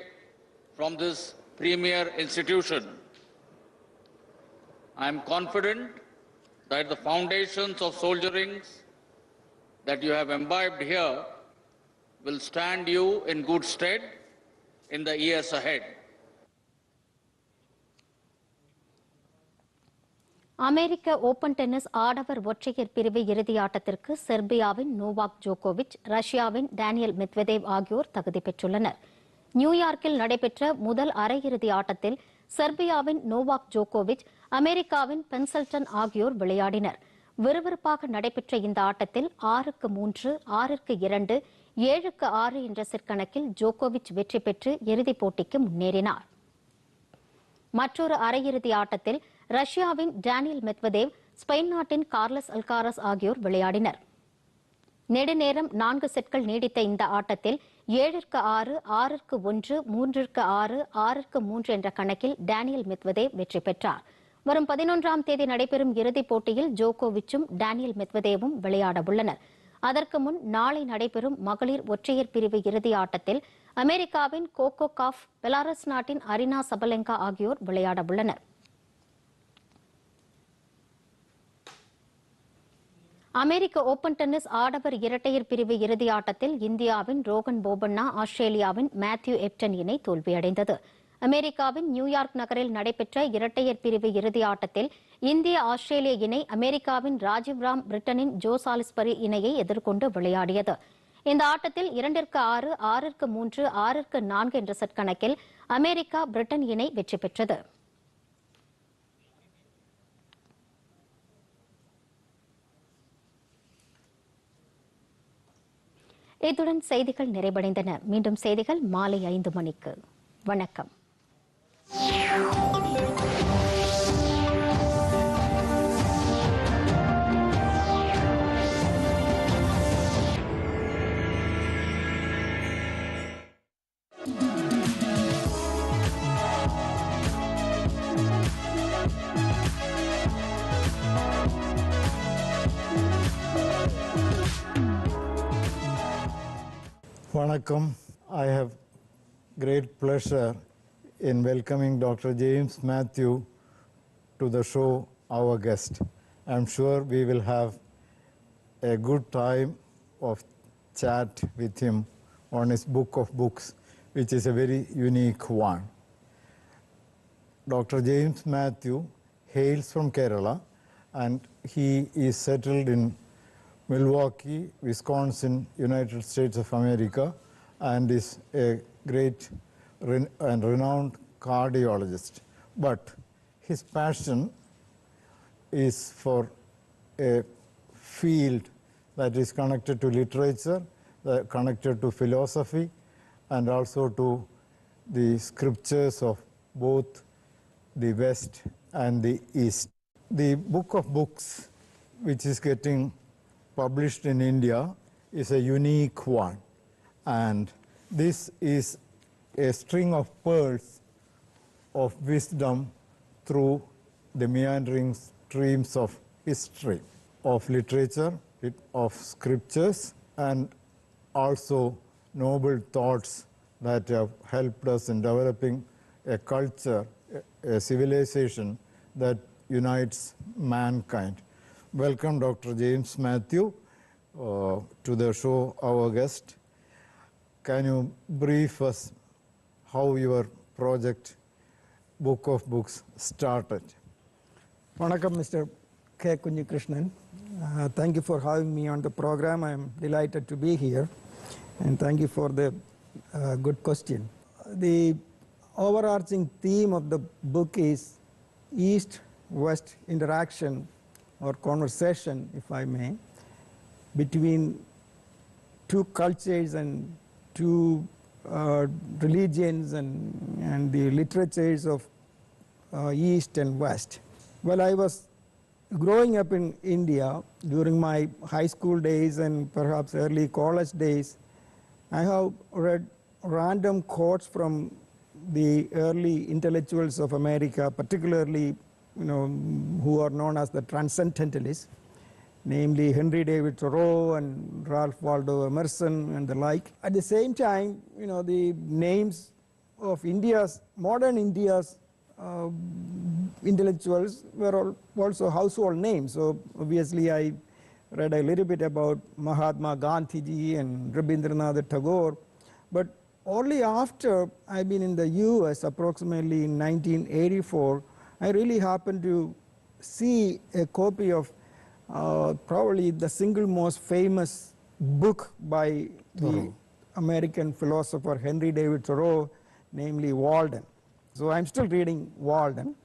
from this premier institution. I am confident that the foundations of soldiering that you have imbibed here will stand you in good stead in the years ahead. அமெரிக்க open tennis ஆடவர் ஒற்றையர் பிரிவு இறுதி ஆட்டத்திற்கு செர்பியாவின் Novak ஜோகோவிச், ரஷ்யாவின் Daniel Medvedev ஆகியோர் தகுதி பெற்றுள்ளனர். நியூயார்க்கில் நடைபெற்ற முதல் அரையிறுதி ஆட்டத்தில் செர்பியாவின் நோவாக் ஜோகோவிச், அமெரிக்காவின் பென்சல்டன் ஆகியோர் விளையாடினர். விறுவிறுப்பாக நடைபெற்ற இந்த ஆட்டத்தில் 6-3, 6-2, 7-6 என்ற செட் கணக்கில் ஜோகோவிச் வெற்றி பெற்று இறுதிப் போட்டிக்கு முன்னேறினார். மற்றொரு அரையிறுதி ஆட்டத்தில் ரஷ்யாவின் டேனியல் மெத்வதேவ், ஸ்பெயின் நாட்டின் கார்லஸ் அல்காரஸ் ஆகியோர் விளையாடினர். நெடுநேரம் 4 செட்கள் நீடித்த இந்த ஆட்டத்தில் 7-6, 6-1, 3-6, 6-3 என்ற கணக்கில் டேனியல் மெத்வதேவ் வெற்றி பெற்றார். வரும் 11ஆம் தேதி நடைபெறும் இறுதிப் போட்டியில் ஜோகோவிச்சும் டேனியல் மெத்வதேவும் விளையாட உள்ளனர். அதற்கு முன் நாளை நடைபெறும் மகளிர் ஒற்றையர் பிரிவு இறுதி ஆட்டத்தில் அமெரிக்காவின் கோகோ காஃப், பெலாரஸ் நாட்டின் அரினா சபலெங்கா ஆகியோர் விளையாட உள்ளனர். அமெரிக்க ஓபன் டென்னிஸ் ஆடவர் இரட்டையர் பிரிவு இறுதி ஆட்டத்தில் இந்தியாவின் ரோகன் போபண்ணா, ஆஸ்திரேலியாவின் மேத்யூ எப்டன் இணை தோல்வியடைந்தது. அமெரிக்காவின் நியூயார்க் நகரில் நடைபெற்ற இரட்டையர் பிரிவு இறுதி ஆட்டத்தில் இந்திய ஆஸ்திரேலிய இணை அமெரிக்காவின் ராஜீவ் ராம், பிரிட்டனின் ஜோ சாலிஸ்பரி இணையை எதிர்கொண்டு விளையாடியது. இந்த ஆட்டத்தில் 2-6, 6-3, 6-4 என்ற செட் கணக்கில் அமெரிக்கா பிரிட்டன் இணை வெற்றி பெற்றது. இத்துடன் செய்திகள் நிறைவடைந்தன. மீண்டும் செய்திகள் மாலை 5 மணிக்கு. வணக்கம். Vanakkam. I have great pleasure in welcoming Dr. James Matthew to the show, our guest. I'm sure we will have a good time of chat with him on his book of books, which is a very unique one. Dr. James Matthew hails from Kerala, and he is settled in Milwaukee, Wisconsin, United States of America, and is a great and renowned cardiologist. But his passion is for a field that is connected to literature, connected to philosophy, and also to the scriptures of both the West and the East. The book of books, which is getting published in India, is a unique one. And this is a string of pearls of wisdom through the meandering streams of history, of literature, of scriptures, and also noble thoughts that have helped us in developing a culture, a civilization that unites mankind. Welcome, Dr. James Matthew, to the show, our guest. Can you brief us how your project, Book of Books, started? Vanakkam, Mr. K. Kunjikrishnan. Thank you for having me on the program. I am delighted to be here, and thank you for the good question. The overarching theme of the book is East-West interaction or conversation, if I may, between two cultures and two religions and the literatures of East and West. Well, I was growing up in India during my high school days and perhaps early college days. I have read random quotes from the early intellectuals of America, particularly who are known as the transcendentalists, namely Henry David Thoreau and Ralph Waldo Emerson and the like. At the same time, the names of modern India's intellectuals were also household names. So obviously I read a little bit about Mahatma Gandhi and Rabindranath Tagore, but only after I've been in the US, approximately in 1984, I really happened to see a copy of probably the single most famous book by the American philosopher Henry David Thoreau, namely Walden. So I'm still reading Walden.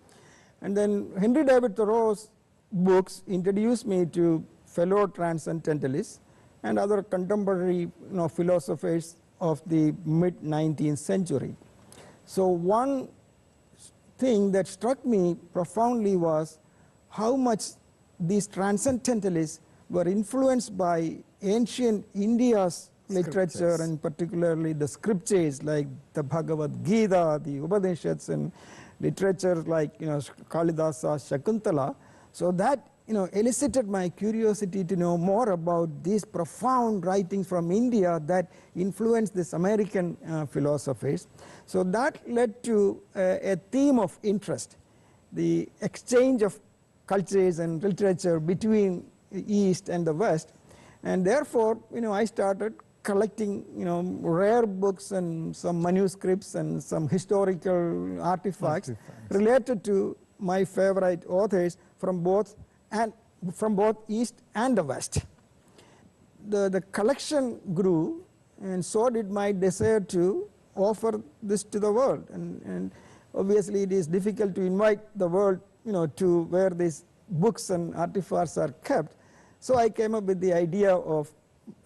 And then Henry David Thoreau's books introduced me to fellow transcendentalists and other contemporary philosophers of the mid-19th century. So one thing that struck me profoundly was how much these transcendentalists were influenced by ancient India's literature, and particularly the scriptures like the Bhagavad Gita, the Upanishads, and literature like Kalidasa, Shakuntala. So that elicited my curiosity to know more about these profound writings from India that influenced this American philosophers. So that led to a theme of interest, the exchange of cultures and literature between the East and the West. And therefore, I started collecting, rare books and some manuscripts and some historical artifacts related to my favorite authors from both East and the West. The collection grew, and so did my desire to offer this to the world. And obviously, it is difficult to invite the world, to where these books and artifacts are kept. So I came up with the idea of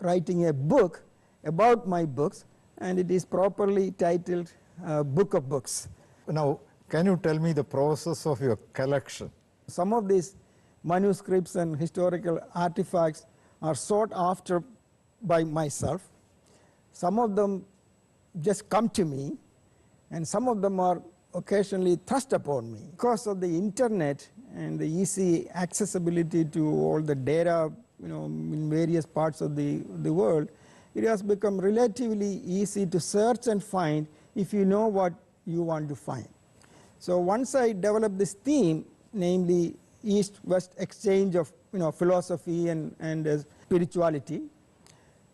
writing a book about my books, and it is properly titled Book of Books. Now, can you tell me the process of your collection? Some of these manuscripts and historical artifacts are sought after by myself. Some of them just come to me, and some of them are occasionally thrust upon me. Because of the internet and the easy accessibility to all the data in various parts of the world, it has become relatively easy to search and find if you know what you want to find. So once I developed this theme, namely East-West exchange of philosophy and spirituality,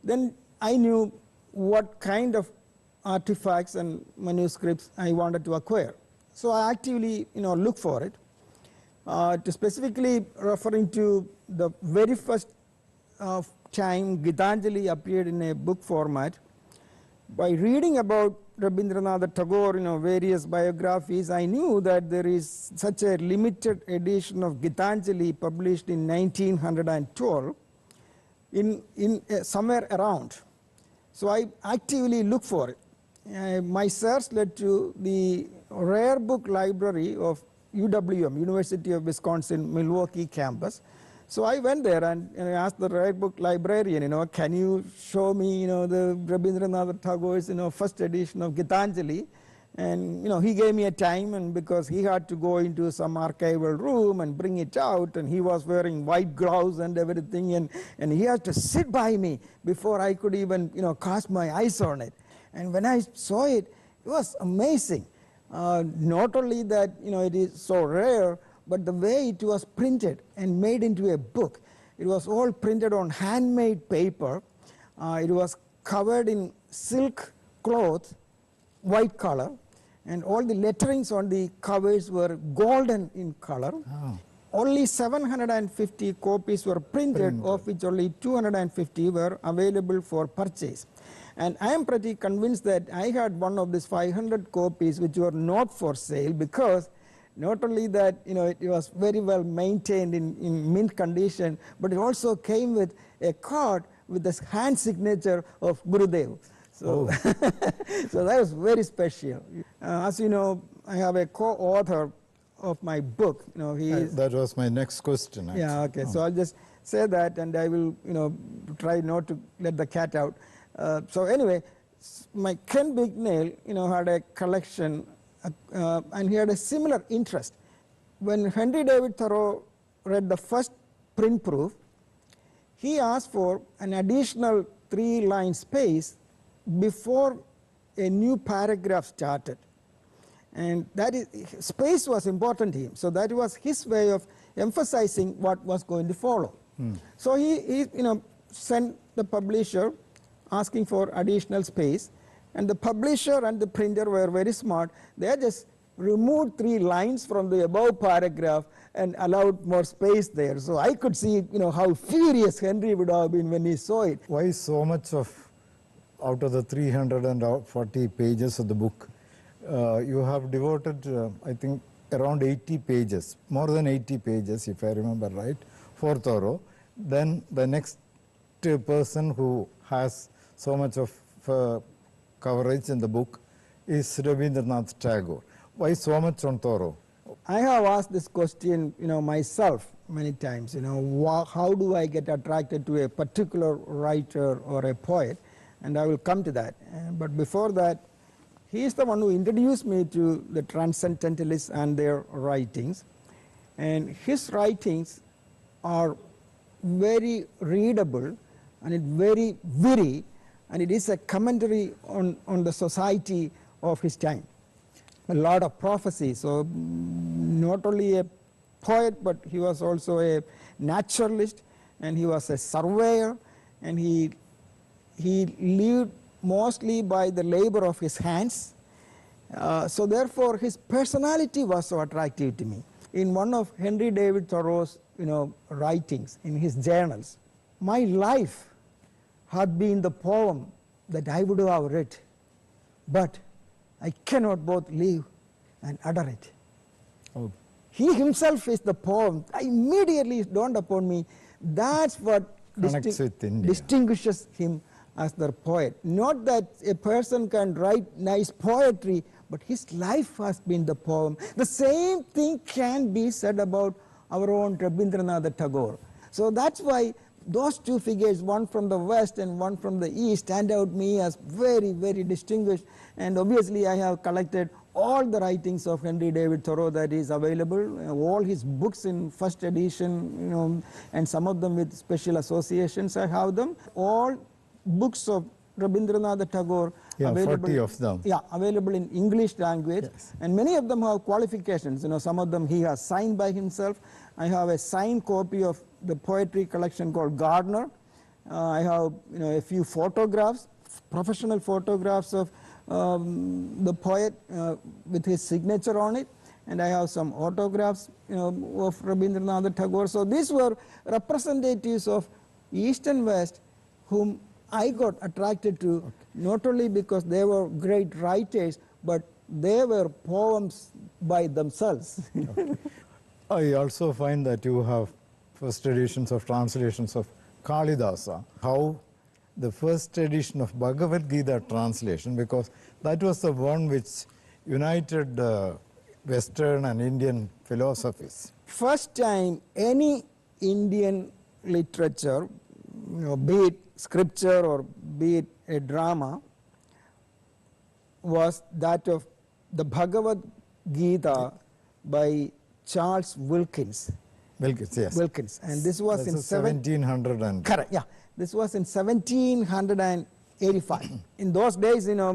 then I knew what kind of artifacts and manuscripts I wanted to acquire. So I actively look for it. To specifically referring to the very first time Gitanjali appeared in a book format, by reading about Rabindranath Tagore, various biographies, I knew that there is such a limited edition of Gitanjali published in 1912 in somewhere around. So I actively look for it. My search led to the rare book library of UWM, University of Wisconsin Milwaukee campus. So I went there and asked the rare book librarian, can you show me, the Rabindranath Tagore's, first edition of Gitanjali? And he gave me a time, and because he had to go into some archival room and bring it out, and he was wearing white gloves and everything, and he had to sit by me before I could even cast my eyes on it. And when I saw it, it was amazing. Not only that it is so rare, but the way it was printed and made into a book. It was all printed on handmade paper. It was covered in silk cloth, white color, and all the letterings on the covers were golden in color. Oh. Only 750 copies were printed, of which only 250 were available for purchase. And I am pretty convinced that I had one of these 500 copies which were not for sale, because not only that it was very well maintained in mint condition, but it also came with a card with the hand signature of Gurudev. So, so that was very special. As you know, I have a co-author of my book. That was my next question, actually. Yeah, okay. So I'll just say that, and I will try not to let the cat out. So anyway, my Ken Bignell had a collection, and he had a similar interest. When Henry David Thoreau read the first print proof, he asked for an additional 3-line space before a new paragraph started. And that is, space was important to him. So that was his way of emphasizing what was going to follow. So he sent the publisher asking for additional space, and the publisher and the printer were very smart. They just removed 3 lines from the above paragraph and allowed more space there. So I could see how furious Henry would have been when he saw it. Why so much of, out of the 340 pages of the book, you have devoted, I think, around 80 pages, more than 80 pages, if I remember right, for Thoreau. Then the next person who has so much of coverage in the book is Rabindranath Tagore. Why so much on Thoreau? I have asked this question myself many times. How do I get attracted to a particular writer or a poet? And I will come to that. But before that, he is the one who introduced me to the transcendentalists and their writings. And his writings are very readable, and it's very witty, and it is a commentary on the society of his time. A lot of prophecy. So not only a poet, but he was also a naturalist, and he was a surveyor, and he lived mostly by the labor of his hands. So therefore his personality was so attractive to me. In one of Henry David Thoreau's writings in his journals, my life had been the poem that I would have read, but I cannot both live and utter it. Oh. He himself is the poem. Immediately dawned upon me, that's what distinguishes him as the poet. Not that a person can write nice poetry, but his life has been the poem. The same thing can be said about our own Rabindranath Tagore. So that's why those two figures, one from the west and one from the east, stand out me as very, very distinguished. And obviously I have collected all the writings of Henry David Thoreau that is available, all his books in first edition, and some of them with special associations. I have them all books of Rabindranath Tagore Yeah, available. 40 of them. Yeah, available in English language, and many of them have qualifications. You know, some of them he has signed by himself. I have a signed copy of the poetry collection called Gardner. I have, you know, a few photographs, professional photographs of the poet with his signature on it, and I have some autographs, you know, of Rabindranath Tagore. So these were representatives of East and West whom I got attracted to, not only because they were great writers, but they were poems by themselves. I also find that you have first editions of translations of Kalidasa. How the first edition of Bhagavad Gita translation, because that was the one which united Western and Indian philosophies. First time any Indian literature, you know, be it scripture or be it a drama, was that of the Bhagavad Gita by Charles Wilkins. Wilkins, yes. Wilkins, and this was in 1700 and correct. Yeah, this was in 1785. In those days, you know,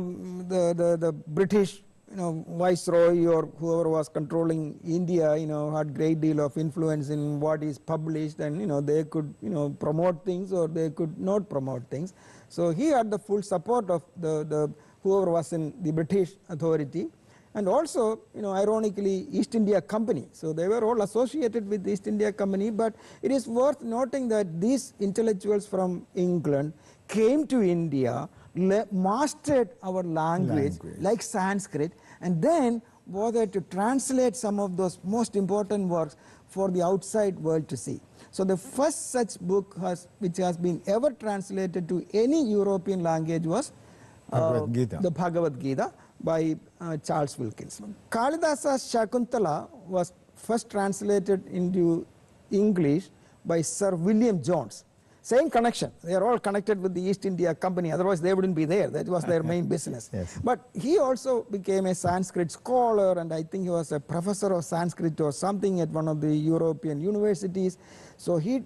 the British, you know, viceroy or whoever was controlling India, you know, had great deal of influence in what is published, and, you know, they could, you know, promote things or they could not promote things. So he had the full support of the whoever was in the British authority, and also, you know, ironically, East India Company. So they were all associated with the East India Company. But it is worth noting that these intellectuals from England came to India, mastered our language like Sanskrit, and then bothered to translate some of those most important works for the outside world to see. So the first such book which has been ever translated to any European language was the Bhagavad Gita by Charles Wilkins. Kalidasa's Shakuntala was first translated into English by Sir William Jones. Same connection. They are all connected with the East India Company, otherwise they wouldn't be there. That was their main business. Yes. But he also became a Sanskrit scholar, and I think he was a professor of Sanskrit or something at one of the European universities. So he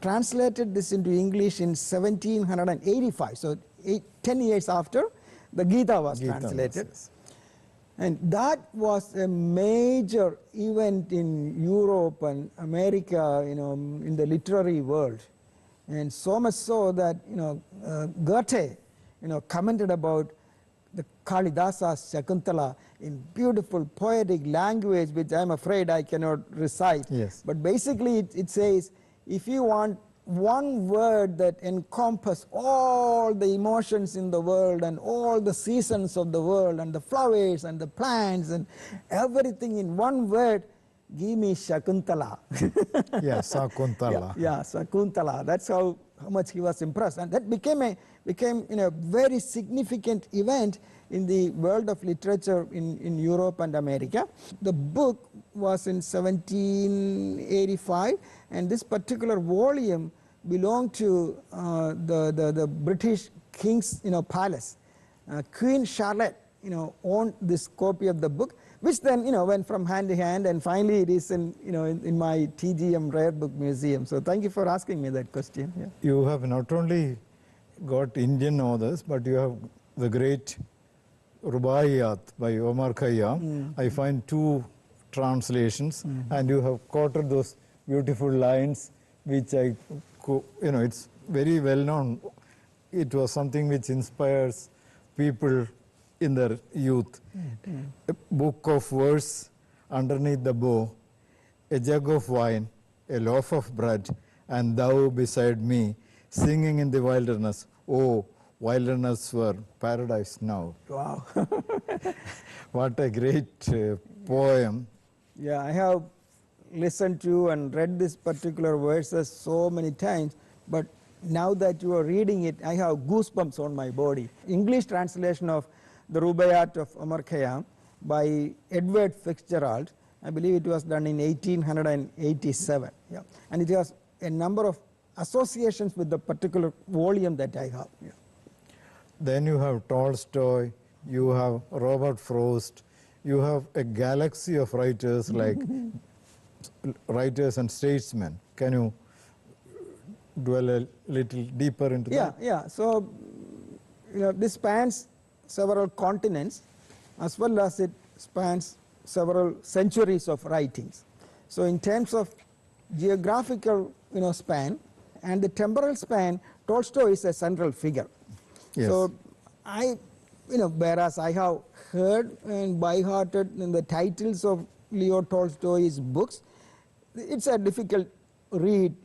translated this into English in 1785, so 10 years after the Gita was translated. Yes. And that was a major event in Europe and America, you know, in the literary world. And so much so that, you know, Goethe, you know, commented about the Kalidasa's Shakuntala in beautiful poetic language, which I'm afraid I cannot recite. Yes. But basically it says, if you want one word that encompasses all the emotions in the world and all the seasons of the world and the flowers and the plants and everything in one word, give me Shakuntala. Yeah, Sakuntala. Yeah, Shakuntala. That's how much he was impressed, and that became a very significant event in the world of literature in Europe and America. The book was in 1785, and this particular volume belonged to the British King's, you know, palace. Queen Charlotte, you know, owned this copy of the book, which then, you know, went from hand to hand, and finally it is in, you know, in my TGM Rare Book Museum. So thank you for asking me that question. Yeah. You have not only got Indian authors, but you have the great Rubaiyat by Omar Khayyam. I find 2 translations, and you have quoted those beautiful lines, which you know, it's very well known. It was something which inspires people in their youth. A book of verse underneath the bow, a jug of wine, a loaf of bread, and thou beside me, singing in the wilderness. Oh, wilderness were paradise now. Wow. What a great poem. Yeah, I have listened to and read this particular verses so many times, but now that you are reading it, I have goosebumps on my body. English translation of the Rubaiyat of Omar Khayyam by Edward Fitzgerald. I believe it was done in 1887. Yeah. And it has a number of associations with the particular volume that I have. Yeah. Then you have Tolstoy, you have Robert Frost, you have a galaxy of writers like writers and statesmen. Can you dwell a little deeper into that? Yeah. So, this spans several continents as well as it spans several centuries of writings. So, in terms of geographical, span and the temporal span, Tolstoy is a central figure. Yes. So, whereas I have heard and by-hearted the titles of Leo Tolstoy's books, it's a difficult read,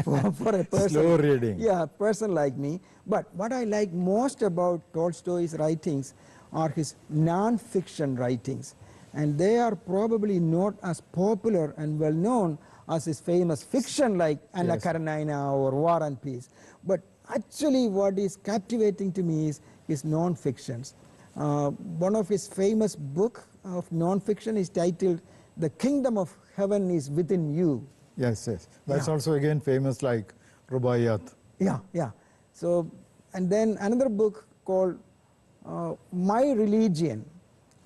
for a person. Slow reading. Yeah, a person like me. But what I like most about Tolstoy's writings are his non-fiction writings. And they are probably not as popular and well known as his famous fiction like Anna Yes. Karenina or War and Peace. But actually what is captivating to me is his non-fictions. One of his famous book of non-fiction is titled The Kingdom of Heaven is Within You. Yes. That's Yeah. also again famous like Rubaiyat. Yeah. So, and then another book called My Religion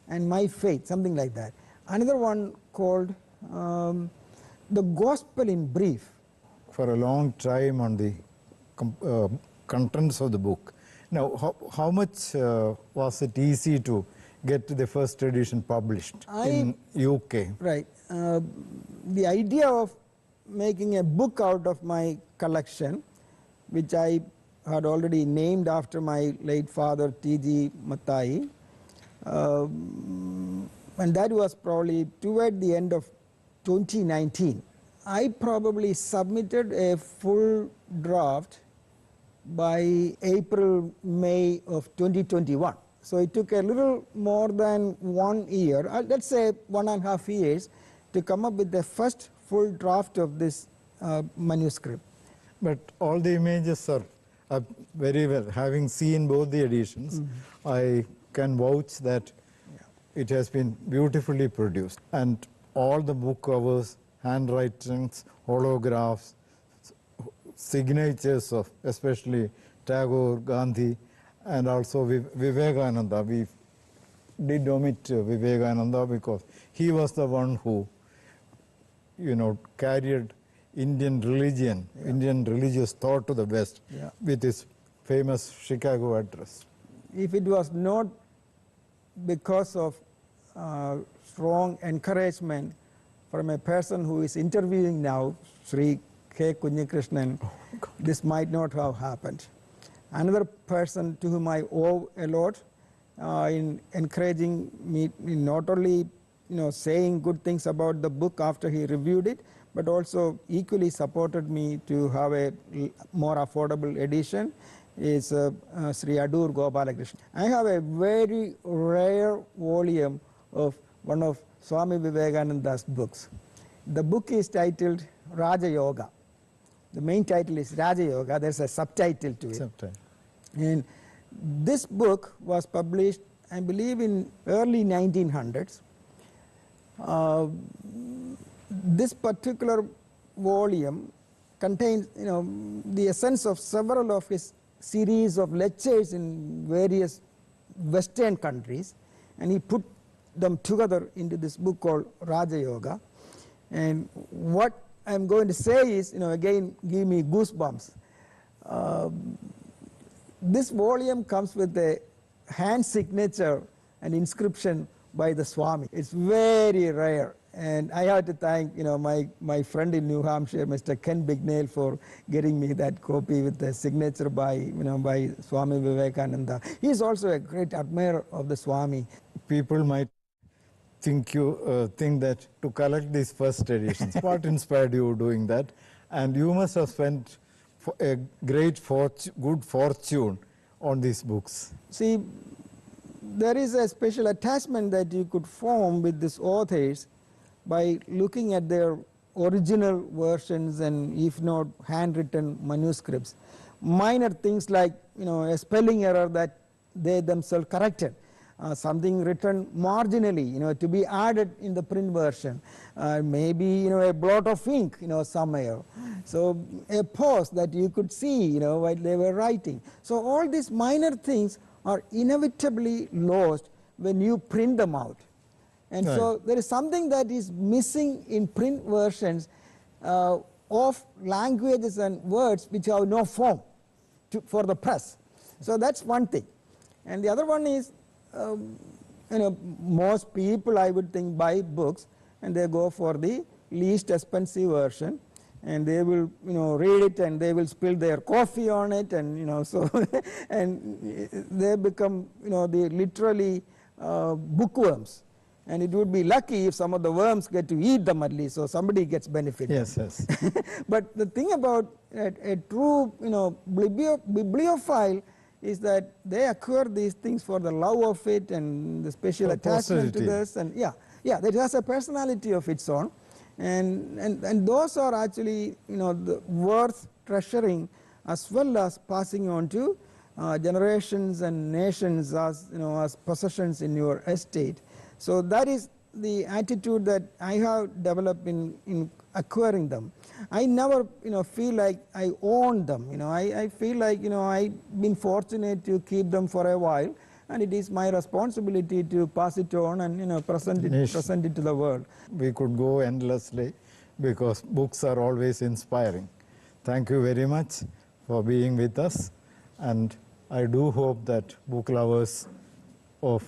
and My Faith, something like that. Another one called The Gospel in Brief. For a long time on the contents of the book. Now, how much was it easy to get the first edition published in UK? Right. The idea of making a book out of my collection, which I had already named after my late father T.G. Matai, and that was probably toward the end of 2019. I probably submitted a full draft by April, May of 2021. So it took a little more than 1 year, let's say 1.5 years, to come up with the first full draft of this manuscript. But all the images are very well. Having seen both the editions, I can vouch that it has been beautifully produced. And all the book covers, handwritings, holographs, signatures of especially Tagore, Gandhi, and also Vivekananda. We did omit Vivekananda because he was the one who, carried Indian religion, Indian religious thought to the West with his famous Chicago address. If it was not because of strong encouragement from a person who is interviewing now, Sri K. Kunyikrishnan, this might not have happened. Another person to whom I owe a lot in encouraging me, in not only saying good things about the book after he reviewed it, but also equally supported me to have a more affordable edition, is Sri Adur Gopalakrishnan. I have a very rare volume of one of Swami Vivekananda's books. The book is titled Raja Yoga. The main title is Raja Yoga. There's a subtitle to it. And this book was published, I believe, in early 1900s. This particular volume contains, the essence of several of his series of lectures in various Western countries, and he put them together into this book called Raja Yoga. And what I'm going to say is, again, give me goosebumps. This volume comes with a hand signature and inscription by the Swami. It's very rare. And I have to thank, my friend in New Hampshire, Mr. Ken Bignell, for getting me that copy with the signature by, by Swami Vivekananda. He is also a great admirer of the Swami. People might think that to collect these first editions, what inspired you doing that? And you must have spent a great good fortune on these books. See, there is a special attachment that you could form with these authors by looking at their original versions and, if not, handwritten manuscripts. Minor things like, a spelling error that they themselves corrected, something written marginally, to be added in the print version, maybe, a blot of ink, somewhere. So a pause that you could see, while they were writing. So all these minor things are inevitably lost when you print them out. And so there is something that is missing in print versions of languages and words which have no form for the press. So that's one thing. And the other one is, most people, I would think, buy books and they go for the least expensive version, and they will read it and they will spill their coffee on it, and so and they become they literally bookworms. And it would be lucky if some of the worms get to eat them at least, so somebody gets benefit. Yes, yes. But the thing about a true bibliophile is that they acquire these things for the love of it and the special attachment to this, and it has a personality of its own, and those are actually worth treasuring as well as passing on to generations and nations as possessions in your estate. So that is the attitude that I have developed in acquiring them. I never feel like I own them. I feel like I've been fortunate to keep them for a while, and it is my responsibility to pass it on and present it to the world. We could go endlessly because books are always inspiring. Thank you very much for being with us, and I do hope that book lovers of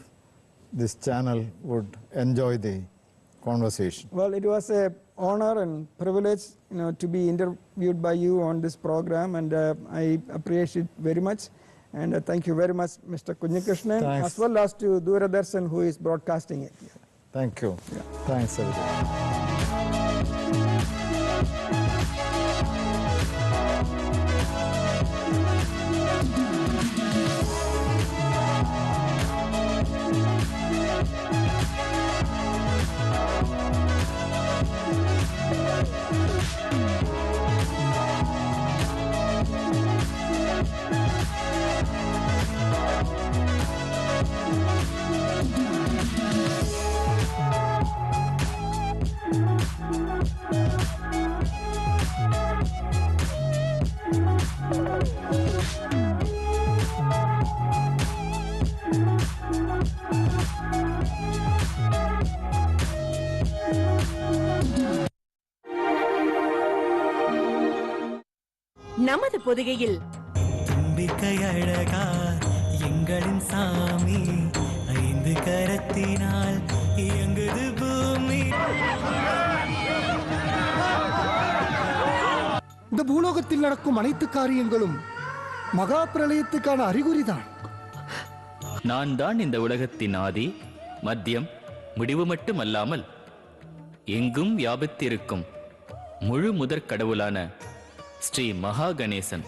this channel would enjoy the conversation. Well, it was an honor and privilege to be interviewed by you on this program, and I appreciate it very much. And thank you very much, Mr. Kunyikrishnan, as well as to Doordarshan, who is broadcasting it. Thank you. Yeah. Thanks, everybody. நமது பொதிகையில் தும்பிக்கை அழகா எங்களின் சாமி ஐந்து கரத்தினால் இயங்குது பூமி. இந்த பூலோகத்தில் நடக்கும் அனைத்து காரியங்களும் மகா பிரளயத்துக்கான அறிகுறிதான். நான் தான் இந்த உலகத்தின் ஆதி, மத்தியம், முடிவு மட்டுமல்லாமல் எங்கும் வியாபித்திருக்கும் முழு முதற் கடவுளான ஸ்ரீ மகா கணேசன்.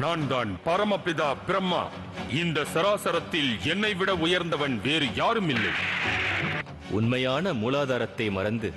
நான் தான் பரமபிதா பிரம்மா. இந்த சராசரத்தில் என்னை விட உயர்ந்தவன் வேறு யாரும் இல்லை. உண்மையான மூலாதாரத்தை மறந்து